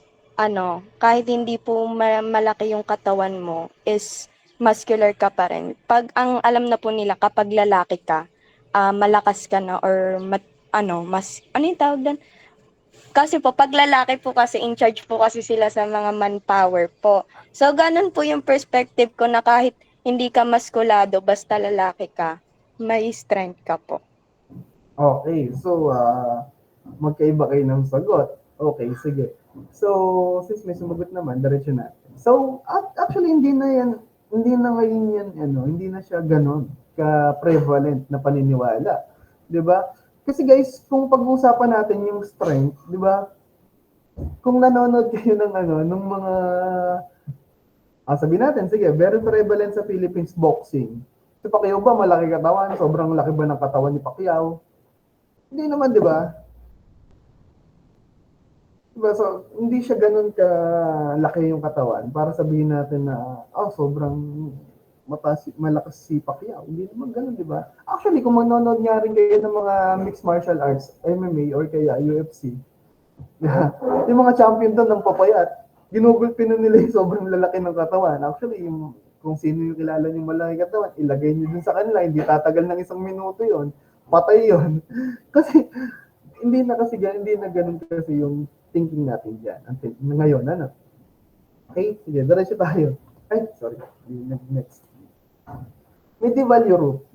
kahit hindi po malaki yung katawan mo, is muscular ka pa rin. Pag ang alam na po nila, kapag lalaki ka, malakas ka na or ano yung tawag doon? Kasi po, pag lalaki po kasi, in charge po kasi sila sa mga manpower po. So, ganun po yung perspective ko na kahit hindi ka maskulado, basta lalaki ka, may strength ka po. Okay, so magkaiba kayo ng sagot. Okay, sige. So, since may sumagot naman, diretso natin. So, actually hindi na ngayon yan, hindi na siya ganon ka-prevalent na paniniwala. 'Di ba? Kasi guys, kung pag-uusapan natin yung strength, 'di ba? Kung nanonood kayo ng ng mga sabihin natin, sige, very prevalent sa Philippines boxing. Si Pacquiao ba malaki katawan? Sobrang laki ba ng katawan ni Pacquiao? Hindi naman, 'di ba? Diba? So, hindi siya ganun ka laki yung katawan para sabihin natin na sobrang malakas si Pacquiao. Hindi naman ganun, di ba? Actually, kung manonood nga rin kayo ng mga mixed martial arts, MMA or kaya UFC, yung mga champion doon ng papayat, ginugulpin na nila yung sobrang lalaki ng katawan. Actually, kung sino yung kilala yung malaki katawan, ilagay nyo dun sa kanila, hindi tatagal ng 1 minuto yon, patay yon. Kasi, hindi na ganun kasi yung thinking natin dyan. Ngayon, Okay, sige, diretso tayo. Ay, sorry. Next. Medieval Europe.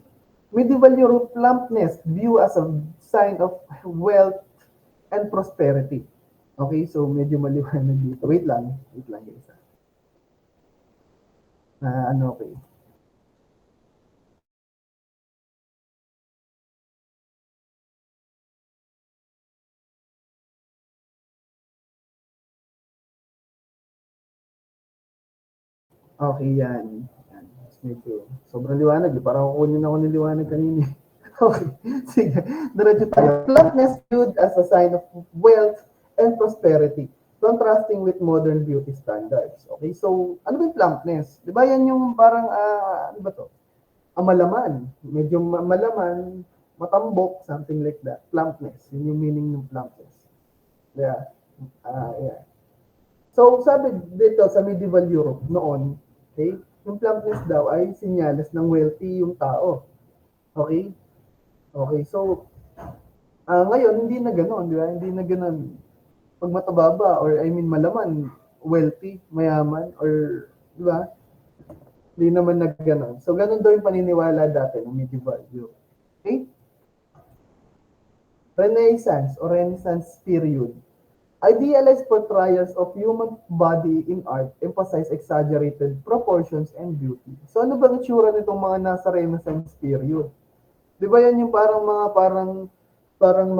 Medieval Europe, plumpness view as a sign of wealth and prosperity. Okay, so medyo maliwanag dito. Wait lang guys. Okay. Okay, yan. Medyo sobrang liwanag. Parang kukunin ako ng liwanag kanina. Okay, sige. Diretso tayo. Plumpness viewed as a sign of wealth and prosperity, contrasting with modern beauty standards. Okay, so ano ba yung plumpness? Di ba yan yung parang, ano ba to? Malaman. Medyo malaman, matambok, something like that. Plumpness. Yun yung meaning ng plumpness. Yeah. Yeah. So, sabi dito sa medieval Europe noon, okay, yung plumpness daw ay sinyalis ng wealthy yung tao. Okay? Okay, so, ngayon, hindi na gano'n, di ba? Hindi na gano'n. Pag mataba ba, or I mean malaman, wealthy, mayaman, or, di ba? Hindi naman na gano'n. So, gano'n daw yung paniniwala dati ng medieval Europe. Okay? Renaissance or Renaissance period. Idealized portrayals of human body in art emphasize exaggerated proportions and beauty. So ano ba ang itsura nitong mga nasa Renaissance period? Di ba yan yung parang mga parang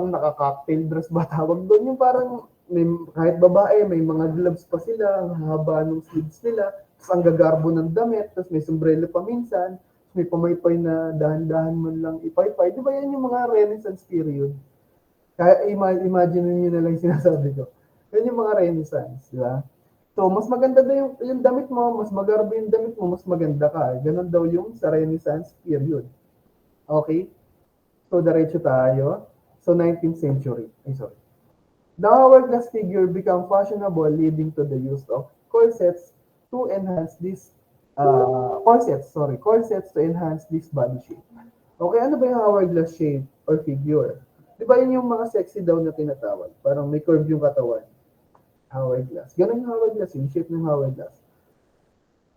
naka-cocktail dress ba tawag doon? Yung parang kahit babae, may mga gloves pa sila, ang haba ng sleeves nila, tapos ang gagarbo ng damit, tapos may sombrero pa minsan, may pamaypay na dahan-dahan man lang ipaypay. Di ba yan yung mga Renaissance period? Kaya imagine niyo na lang sinasabi ko. Yan yung mga Renaissance, di ba? So, mas maganda daw yung damit mo, mas magarbo yung damit mo, mas maganda ka. Ganon daw yung sa Renaissance period. Okay? So, diretso tayo. So, 19th century. The hourglass figure became fashionable, leading to the use of corsets to enhance this corsets to enhance this body shape. Okay, ano ba yung hourglass shape or figure? Di ba yun yung mga sexy daw na tinatawag? Parang may curve yung katawan. Hourglass. Ganun yung hourglass, yung shape ng hourglass.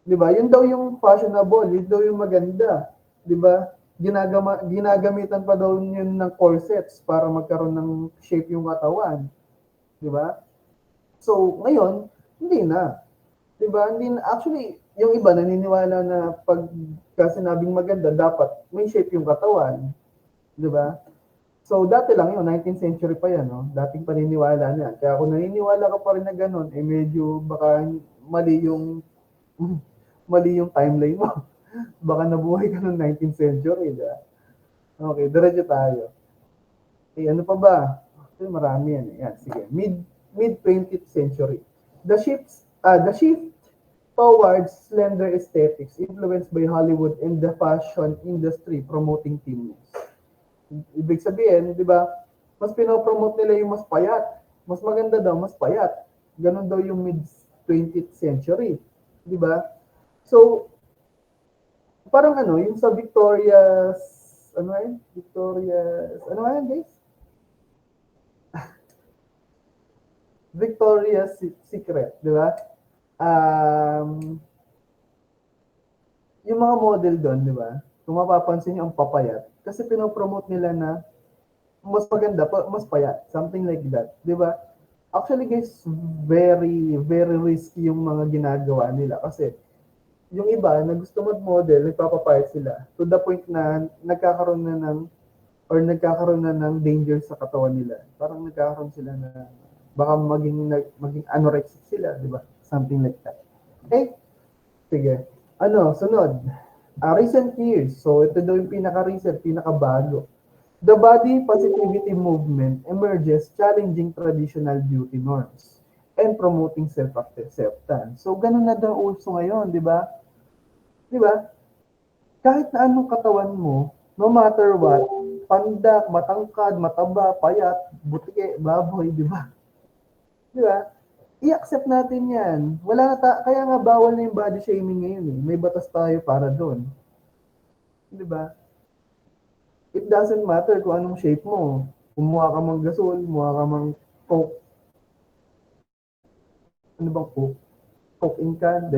Di ba? Yun daw yung fashionable, yun daw yung maganda. Di ba? Ginagamitan pa daw yun ng corsets para magkaroon ng shape yung katawan. Di ba? So, ngayon, hindi na. Di ba? Actually, yung iba naniniwala na pag sinabing maganda, dapat may shape yung katawan. Di ba? So, dati lang yun, 19th century pa yan, no? Dating paniniwala na. Kaya kung naniniwala ka pa rin na ganun, medyo baka mali yung timeline mo. Baka nabuhay ka noong 19th century, di ba? Okay, diretso tayo. Okay, ano pa ba? Okay, marami yan. Yan, sige. Mid 20th century. The shift towards slender aesthetics influenced by Hollywood and the fashion industry promoting thinness. Ibig sabihin, di ba, mas pinopromote nila yung mas payat. Mas maganda daw, mas payat. Ganon daw yung mid-20th century. Di ba? So, parang ano, yung sa Victoria's, guys? Victoria's Secret, di ba? Yung mga model doon, di ba? Kung mapapansin niyo ang papayat, kasi pinopromote nila na mas maganda, mas payat, something like that, di ba? Actually guys, very, very risky yung mga ginagawa nila kasi yung iba na gusto mag-model, nagpapapayat sila to the point na nagkakaroon na ng danger sa katawan nila. Parang nagkakaroon sila na baka maging anorexic sila, di ba? Something like that. Okay? Sige. Sunod. Recent years. So, ito daw yung pinaka-recent, pinaka-bago. The body positivity movement emerges challenging traditional beauty norms and promoting self-acceptance. So, ganun na daw uso ngayon, di ba? Di ba? Kahit na anong katawan mo, no matter what, pandak, matangkad, mataba, payat, butike, baboy, di ba? Di ba? I-accept natin yan. Kaya nga bawal na yung body shaming ngayon eh. May batas tayo para doon. Di ba? It doesn't matter kung anong shape mo. Kung mukha ka mang gasol, mukha ka mang coke. Ano bang coke? Coke in can?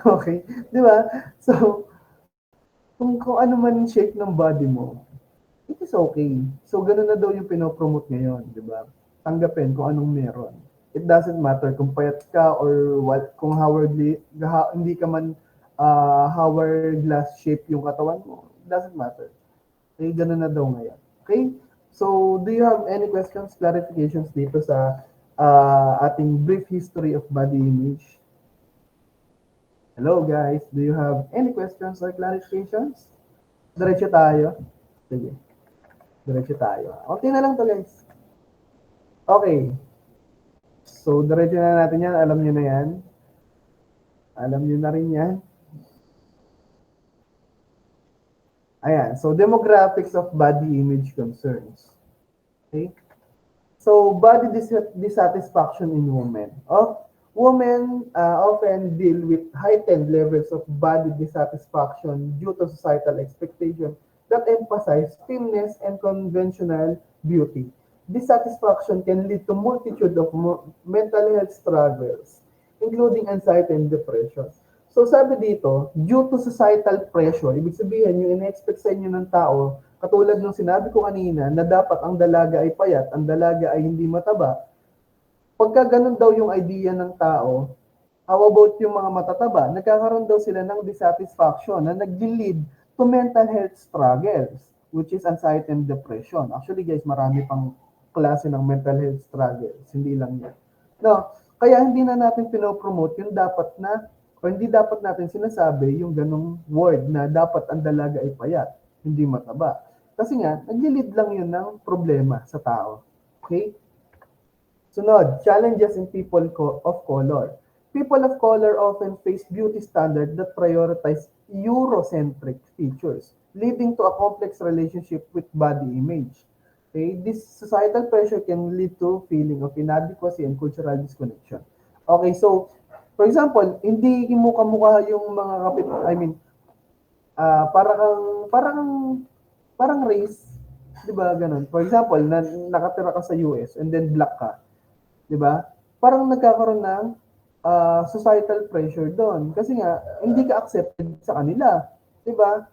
Okay. Di ba? So, kung ano man yung shape ng body mo, it is okay. So, ganun na daw yung pinopromote ngayon. Di ba? Tanggapin kung anong meron. It doesn't matter kung payat ka or what, kung hindi ka man hourglass shape yung katawan mo. It doesn't matter. Okay, ganun na daw ngayon. Okay? So, do you have any questions, clarifications dito sa ating brief history of body image? Hello guys, do you have any questions or clarifications? Diretso tayo. Sige. Diretso tayo. Okay na lang to guys. Okay. So, diretso na natin yan. Alam nyo na yan. Alam nyo na rin yan. Ayan. So, demographics of body image concerns. Okay? So, body dissatisfaction in women. Women often deal with heightened levels of body dissatisfaction due to societal expectations that emphasize thinness and conventional beauty. Dissatisfaction can lead to multitude of mental health struggles, including anxiety and depression. So sabi dito, due to societal pressure, ibig sabihin yung ina-expect sa inyo ng tao, katulad ng sinabi ko kanina, na dapat ang dalaga ay payat, ang dalaga ay hindi mataba. Pagka ganun daw yung idea ng tao, how about yung mga matataba? Nagkakaroon daw sila ng dissatisfaction na nag-lead to mental health struggles, which is anxiety and depression. Actually guys, marami pang klase ng mental health struggles, hindi lang yan. No, kaya hindi na natin pinopromote yung dapat na, o hindi dapat natin sinasabi yung ganong word na dapat ang dalaga ay payat, hindi mataba. Kasi nga, nag-lead lang yun ng problema sa tao. Okay? Sunod, challenges in people of color. People of color often face beauty standards that prioritize Eurocentric features, leading to a complex relationship with body image. Okay, this societal pressure can lead to feeling of inadequacy and cultural disconnection. Okay, so for example, hindi mo kamukha yung mga parang race, 'di ba? Ganun. For example, nakatira ka sa US and then black ka, 'di ba? Parang nagkakaroon ng societal pressure doon kasi nga hindi ka accepted sa kanila, 'di ba?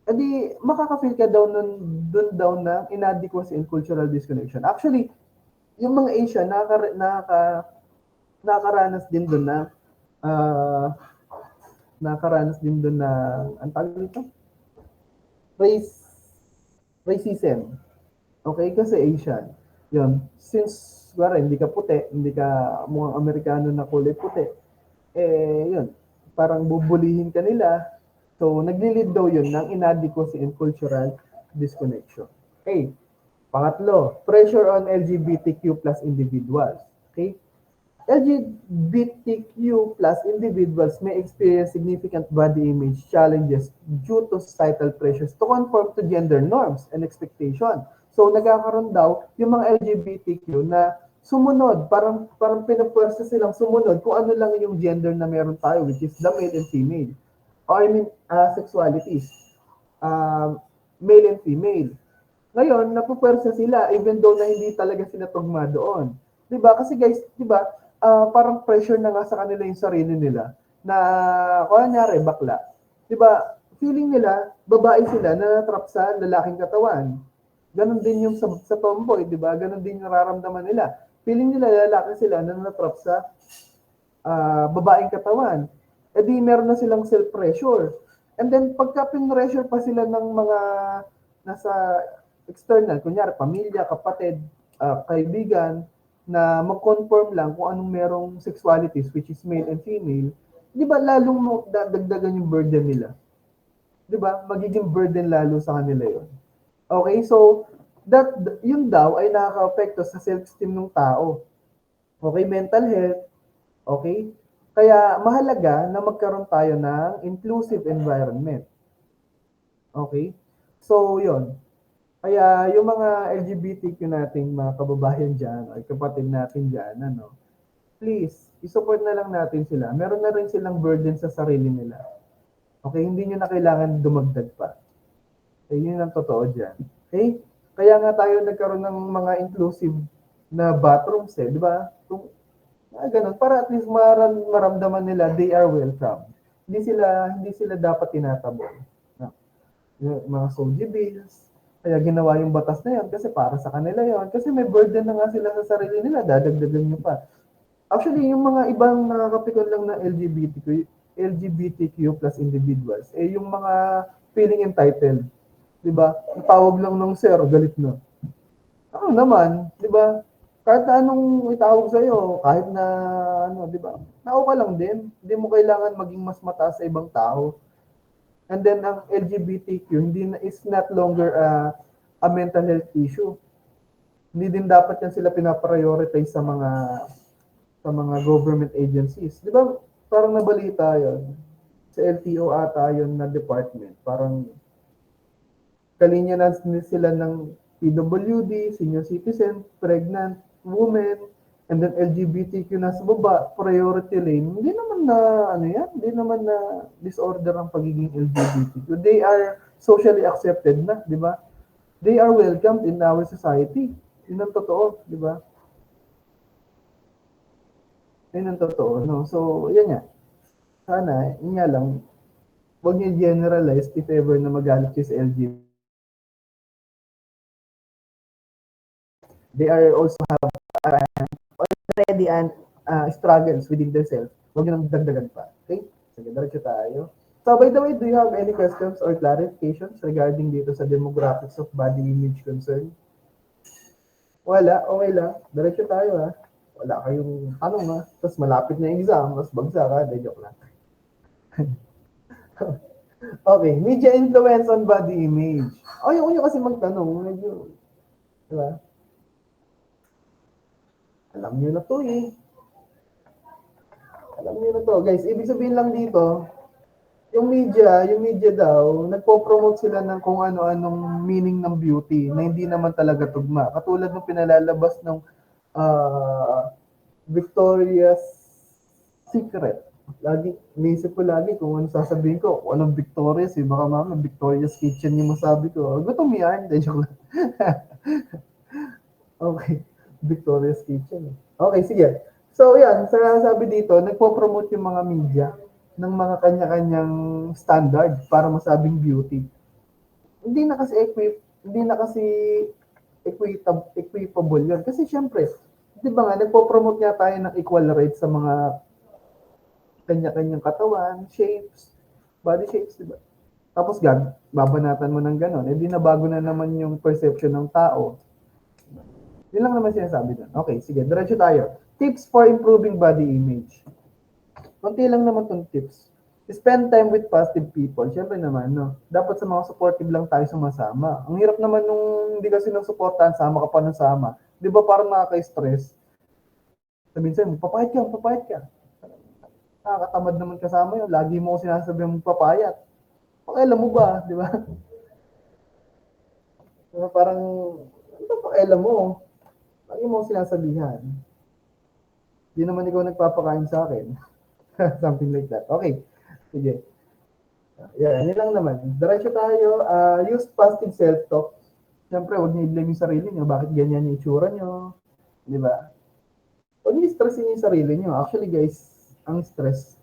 Edi makaka-feel ka daw doon daw ng inadequacy and cultural disconnection. Actually, yung mga Asian nakakaranas din doon na ang tawag nito? Racism. Okay, kasi Asian. Yun, since hindi ka puti, hindi ka mukhang Amerikano na kulay puti, yun, parang bubulihin ka nila. So, nagli-lead daw yun ng inadequacy and cultural disconnection. Okay. Pangatlo, pressure on LGBTQ plus individuals. Okay. LGBTQ plus individuals may experience significant body image challenges due to societal pressures to conform to gender norms and expectation. So nagkakaroon daw yung mga LGBTQ na sumunod, parang pinapwersa silang sumunod kung ano lang yung gender na meron tayo, which is the male and female. Or sexualities. Male and female. Ngayon, napupwersa sila even though na hindi talaga sila tugma doon. 'Di ba? Kasi guys, 'di ba? Parang pressure na nga sa kanila yung sarili nila na kunyari bakla. 'Di ba? Feeling nila babae sila na trap sa lalaking katawan. Ganon din yung sa tomboy, 'di ba? Ganon din yung nararamdaman nila. Feeling nila lalaki sila na natrap sa babaeng katawan. E di meron na silang self-pressure. And then pagka pin-pressure pa sila ng mga nasa external, kunyari pamilya, kapatid, kaibigan, na mag-conform lang kung anong merong sexualities, which is male and female, di ba lalong dagdagan yung burden nila? Di ba? Magiging burden lalo sa kanila yon. Okay, so yun daw ay nakaka-apekto sa self-esteem ng tao. Okay, mental health. Okay? Kaya mahalaga na magkaroon tayo ng inclusive environment. Okay? So, yun. Kaya yung mga LGBTQ nating mga kababayan dyan, o kapatid natin dyan, please, isupport na lang natin sila. Meron na rin silang burden sa sarili nila. Okay, hindi nyo na kailangan dumagdag pa. Okay, yun ang totoo dyan. Okay? Kaya nga tayo nagkaroon ng mga inclusive na bathrooms di ba? Ganun, para at least maramdaman nila they are welcome. Hindi sila dapat tinatabol. Yung mga SOGI bills, kaya ginawa yung batas na yan kasi para sa kanila yon. Kasi may burden na nga sila sa sarili nila, dadagdagan nyo pa. Actually, yung mga ibang nakakapikon lang na LGBTQ plus individuals, yung mga feeling entitled. Diba? Ang tawag lang ng sir, galit na. Ako naman, diba? Kahit na anong itawag sa'yo, kahit na, diba? Tao ka lang din. Hindi mo kailangan maging mas mataas sa ibang tao. And then ang LGBTQ is not longer a mental health issue. Hindi din dapat yan sila pinaprioritize sa mga government agencies. 'Di ba? Parang nabalita 'yon. Sa LTO ata 'yon na department. Parang kalinya na sila ng PWD, senior citizen, pregnant women, and then LGBTQ na sa baba, priority lane, hindi naman na, hindi naman na disorder ang pagiging LGBTQ. They are socially accepted na, di ba? They are welcomed in our society. Yun ang totoo, di ba? Yun ang totoo, no? So, yan nga. Sana, yun nga lang, huwag niyo generalize if ever na magalit siya sa LGBT. They are also have already struggles within themselves. Huwag nyo nang dagdagan pa. Okay? Sige, diretso tayo. So, by the way, do you have any questions or clarifications regarding dito sa demographics of body image concern? Wala? Okay lang. Diretso tayo, ha? Wala kayong tanong, ha? Tapos malapit na yung exam, mas bagsak, ha? De, joke lang. Okay. Media influence on body image. Yung kasi magtanong. Medyo, diba? Alam niyo na to Alam niyo na to. Guys, ibig sabihin lang dito, yung media daw, nagpo-promote sila ng kung ano-anong meaning ng beauty na hindi naman talaga tugma. Katulad ng pinalalabas ng Victoria's Secret. Naisip ko lagi kung ano sasabihin ko. Kung anong Victoria's, baka mama, Victoria's Kitchen yung masabi ko. Gutom yan. Joke lang. Okay. Victoria's Kitchen. Okay, sige. So, yan. Sabi dito, nagpo-promote yung mga media ng mga kanya-kanyang standard para masabing beauty. Hindi na kasi equitable yun. Kasi syempre, di ba nga, nagpo-promote nga tayo ng equal rights sa mga kanya-kanyang katawan, shapes, body shapes, di ba? Tapos babanatan mo ng gano'n. Di na bago na naman yung perception ng tao. Yun lang naman sinasabi doon. Okay, sige, diretso tayo. Tips for improving body image. Kunti lang naman itong tips. Spend time with positive people. Siyempre naman, dapat sa mga supportive lang tayo sumasama. Ang hirap naman nung hindi kasi nang supportan, sama ka pa ng sama. Di ba parang nakaka-stress? Sabihin sa'yo, magpapayat ka. Nakakatamad naman kasama yun. Lagi mo ako sinasabi magpapayat. Pakialam mo ba, di ba? Diba, parang, ano ba pakialam mo? Lagi mo ako sinasabihan. Di naman ikaw nagpapakain sa akin. Something like that. Okay. Sige. Yeah, yun lang naman. Diretso tayo. Use positive self-talk. Siyempre, huwag niyo i-blame yung sarili niyo. Bakit ganyan yung itsura niyo? Di ba? Huwag niyo stressin yung sarili niyo. Actually, guys, ang stress,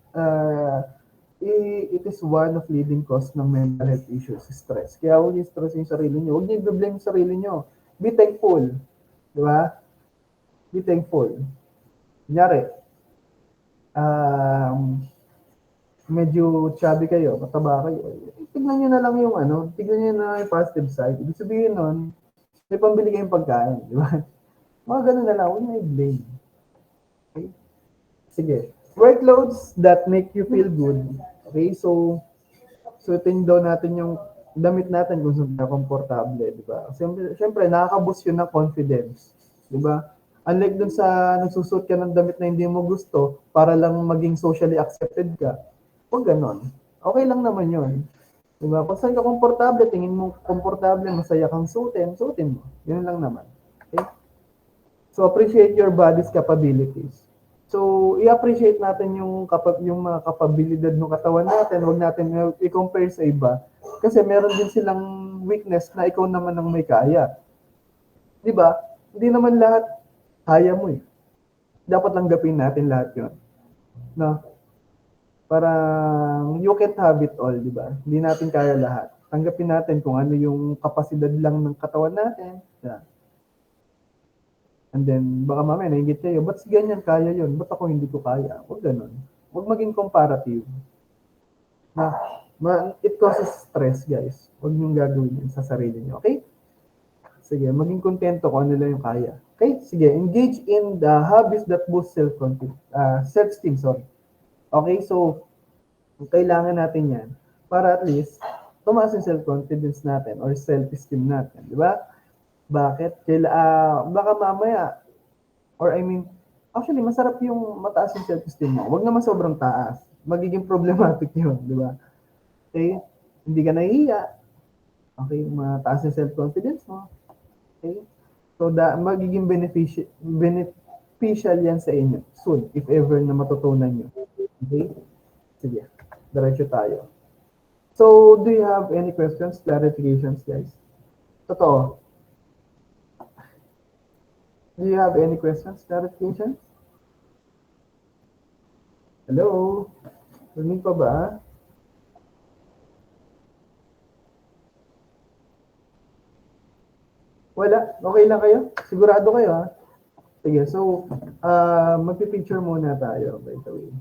it is one of leading cause ng mental health issues, stress. Kaya huwag niyo stressin yung sarili niyo. Huwag niyo i-blame yung sarili niyo. Be thankful. Di ba? Be thankful. Kunyari, medyo chubby kayo, mataba kayo, tignan nyo na lang yung tignan nyo na yung positive side. Ibig sabihin nun, may pambili kayong pagkain, di ba? Mga ganun na lang, huwag na i-blame. Okay? Sige. Workloads that make you feel good. Okay, so suotin daw natin yung damit natin kung saan na komportable, di ba? Siyempre, nakaka-boost yun ng confidence, di ba? Unlike dun sa nagsusuot ka ng damit na hindi mo gusto para lang maging socially accepted ka, huwag ganon. Okay lang naman yun. Diba? Kung saan ka komportable, tingin mo komportable, masaya kang suotin mo. Yun lang naman. Okay? So, appreciate your body's capabilities. So, i-appreciate natin yung mga kapabilidad ng katawan natin. Huwag natin i-compare sa iba. Kasi meron din silang weakness na ikaw naman ang may kaya. Diba? Hindi naman lahat kaya mo eh. Dapat langgapin natin lahat yun. No? Parang you can't have it all, di ba? Hindi natin kaya lahat. Tanggapin natin kung ano yung kapasidad lang ng katawan natin. Yeah. And then, baka mamaya nainggit kayo, ba't si ganyan kaya yun? Ba't ako hindi ko kaya? Huwag ganun. Huwag maging comparative. It causes stress, guys. Huwag niyong gagawin yun sa sarili niyo, okay? Sige, maging kontento kung ano lang yung kaya. Okay? Sige, engage in the hobbies that boost self-esteem, Okay, so kailangan natin yan para at least tumaas yung self-confidence natin or self-esteem natin, di ba? Bakit? Baka mamaya, actually, masarap yung mataas yung self-esteem mo. Huwag naman sobrang taas. Magiging problematic yun, di ba? Okay? Hindi ka nahihiya. Okay, mataas yung self-confidence mo. Okay? So, magiging beneficial yan sa inyo soon, if ever na matutunan nyo. Okay? Sige. Diretso tayo. So, do you have any questions, clarifications, guys? Totoo. Do you have any questions, clarifications? Hello? Rinig pa ba? Wala? Okay lang kayo? Sigurado kayo, ha? Sige, so, magpipicture muna tayo, by the way.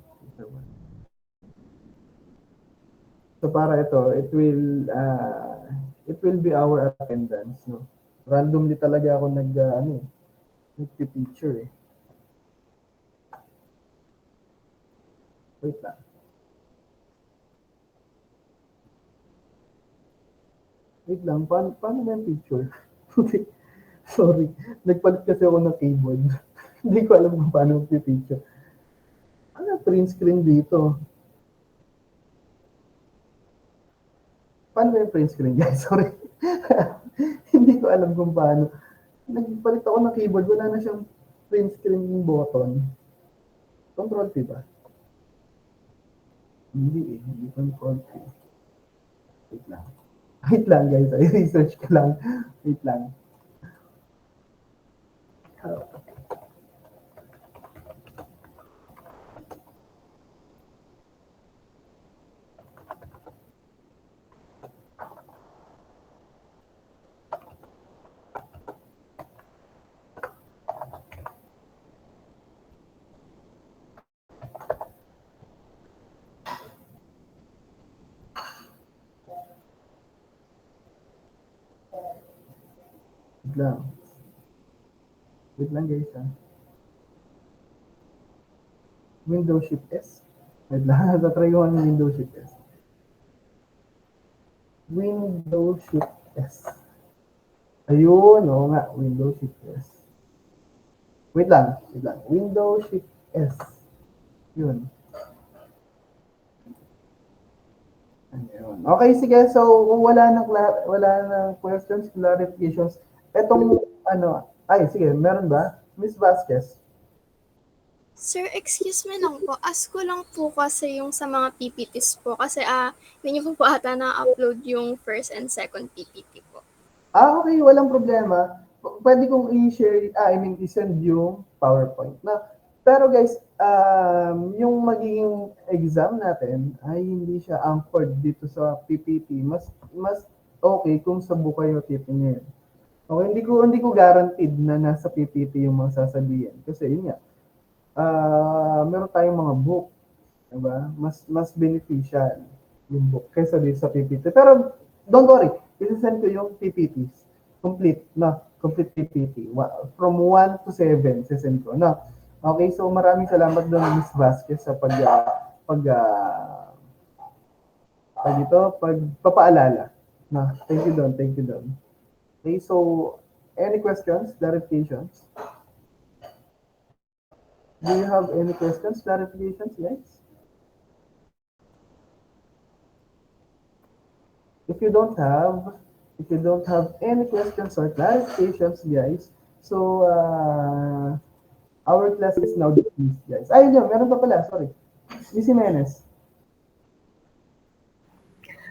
So para ito, it will be our attendance, no. Randomly talaga ako nagpi-picture eh. Wait lang. Wait lang, paano ba yung picture? Sorry, nagpalit kasi ako ng keyboard. Hindi ko alam kung paano magpi-picture. Ano, print screen dito? Paano ba yung print screen, guys? Sorry. Hindi ko alam kung paano. Nagpalit ako ng keyboard, wala na siyang print screen button. Control P ba? Hindi eh, hindi Control P. Wait lang. Wait lang, guys. I-research ko lang. Wait lang. Wait lang guys ha. Windows Shift S. Wait lang, tatry ko ang Windows Shift S. Windows Shift S. Ayun, oo nga, Windows Shift S. Wait lang. Windows Shift S. Yun. Ayun. Okay, sige. So, kung wala na questions, clarifications, etong sige, meron ba? Miss Vasquez. Sir, excuse me lang po. Ask ko lang po kasi yung sa mga PPTs po. Kasi hindi niyo po ata na-upload yung first and second PPT po. Okay, walang problema. Pwede kong i-share, i-send yung PowerPoint. Pero guys, yung magiging exam natin ay hindi siya anchored dito sa PPT. Mas okay kung sa book kayo titingin. Okay, hindi ko guaranteed na nasa PPT yung mga sasabihin. Kasi yun nga, meron tayong mga book, diba? Mas beneficial yung book kaysa dito sa PPT. Pero don't worry, i-send ko yung PPTs. Complete PPT. From 1 to 7, sisend ko. No? Okay, so maraming salamat doon, Miss Vasquez, sa pagpapaalala. No? Thank you doon. Okay, so any questions, clarifications? Do you have any questions, clarifications, guys? If you don't have any questions or clarifications, guys, so our class is now dismissed, guys. Ayun yun, meron pa pala, sorry. Miss Jimenez.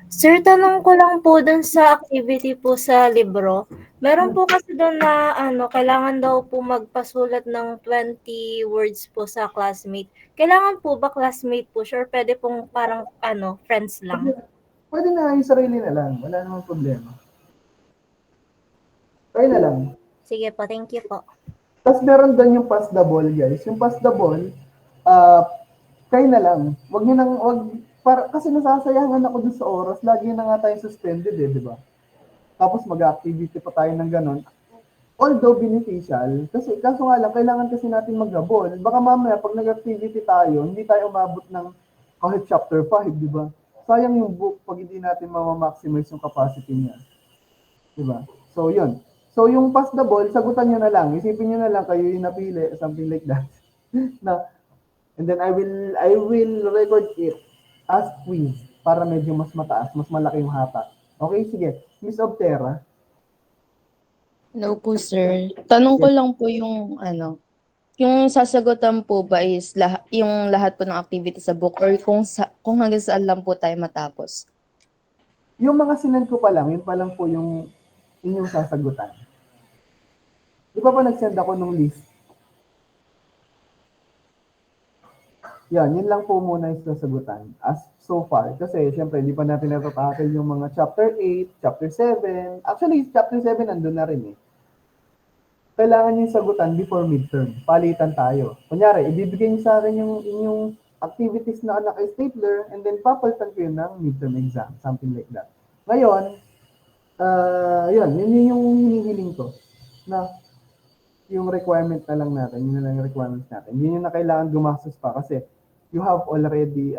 Sir, tanong ko lang po dun sa activity po sa libro. Meron po kasi doon na kailangan daw po magpasulat ng 20 words po sa classmate. Kailangan po ba classmate po? Sure, pwede pong parang friends lang. Pwede na yung sarili na lang. Wala namang problema. Try na lang. Sige po, thank you po. Tapos meron doon yung pass the ball, guys. Yung pass the ball, kayo na lang. Kasi nasasayangan ako dun sa oras. Lagi na nga tayo suspended di ba? Tapos mag-activity pa tayo ng ganon. Although beneficial, kaso nga lang, kailangan kasi natin mag-gabol. Baka mamaya, pag nag-activity tayo, hindi tayo umabot ng kahit chapter 5, di ba? Sayang yung book pag hindi natin ma-maximize yung capacity niya. Di ba? So, yun. So, yung pass the ball, sagutan nyo na lang. Isipin nyo na lang kayo yung napili, something like that. And then I will record it as quiz para medyo mas mataas, mas malaki yung hata. Okay, sige. Miss Obtera. Hello po, sir. Tanong ko lang po yung yung sasagutan po ba is yung lahat po ng activity sa book or kung hanggang saan lang po tayo matapos? Yung mga sinend ko pa lang, yun pa lang po yung inyong sasagutan. Di ba nag-send ako nung list? Yan, yun lang po muna yung sasagutan. As so far, kasi syempre, hindi pa natin natatakil yung mga chapter 8, chapter 7. Actually, chapter 7 nandun na rin Kailangan yung sagutan before midterm. Palitan tayo. Kunyari, ibibigay niyo sa akin yung inyong activities na naka-stapler and then papalitan ko yun ng midterm exam. Something like that. Ngayon, yun yung hinihiling ko. Na yung requirement na lang natin, yun na lang yung requirements natin. Yun yung na kailangan gumastos pa kasi you have already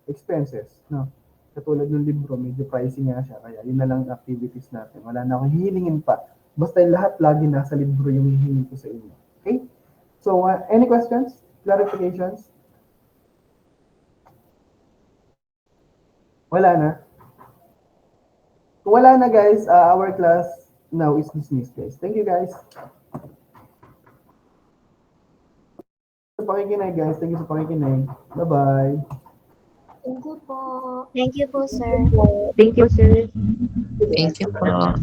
expenses, no? Katulad ng libro, medyo pricey nga siya, kaya yun na lang activities natin. Wala na akong hihilingin pa. Basta lahat lagi nasa libro yung hihingin ko sa inyo. Okay? So, any questions? Clarifications? Wala na? Kung wala na guys, our class now is dismissed guys. Thank you guys. Sa pakikinig guys. Thank you sa pakikinig. Bye-bye. Thank you po. Thank you po, sir. Thank you, sir. Thank you po.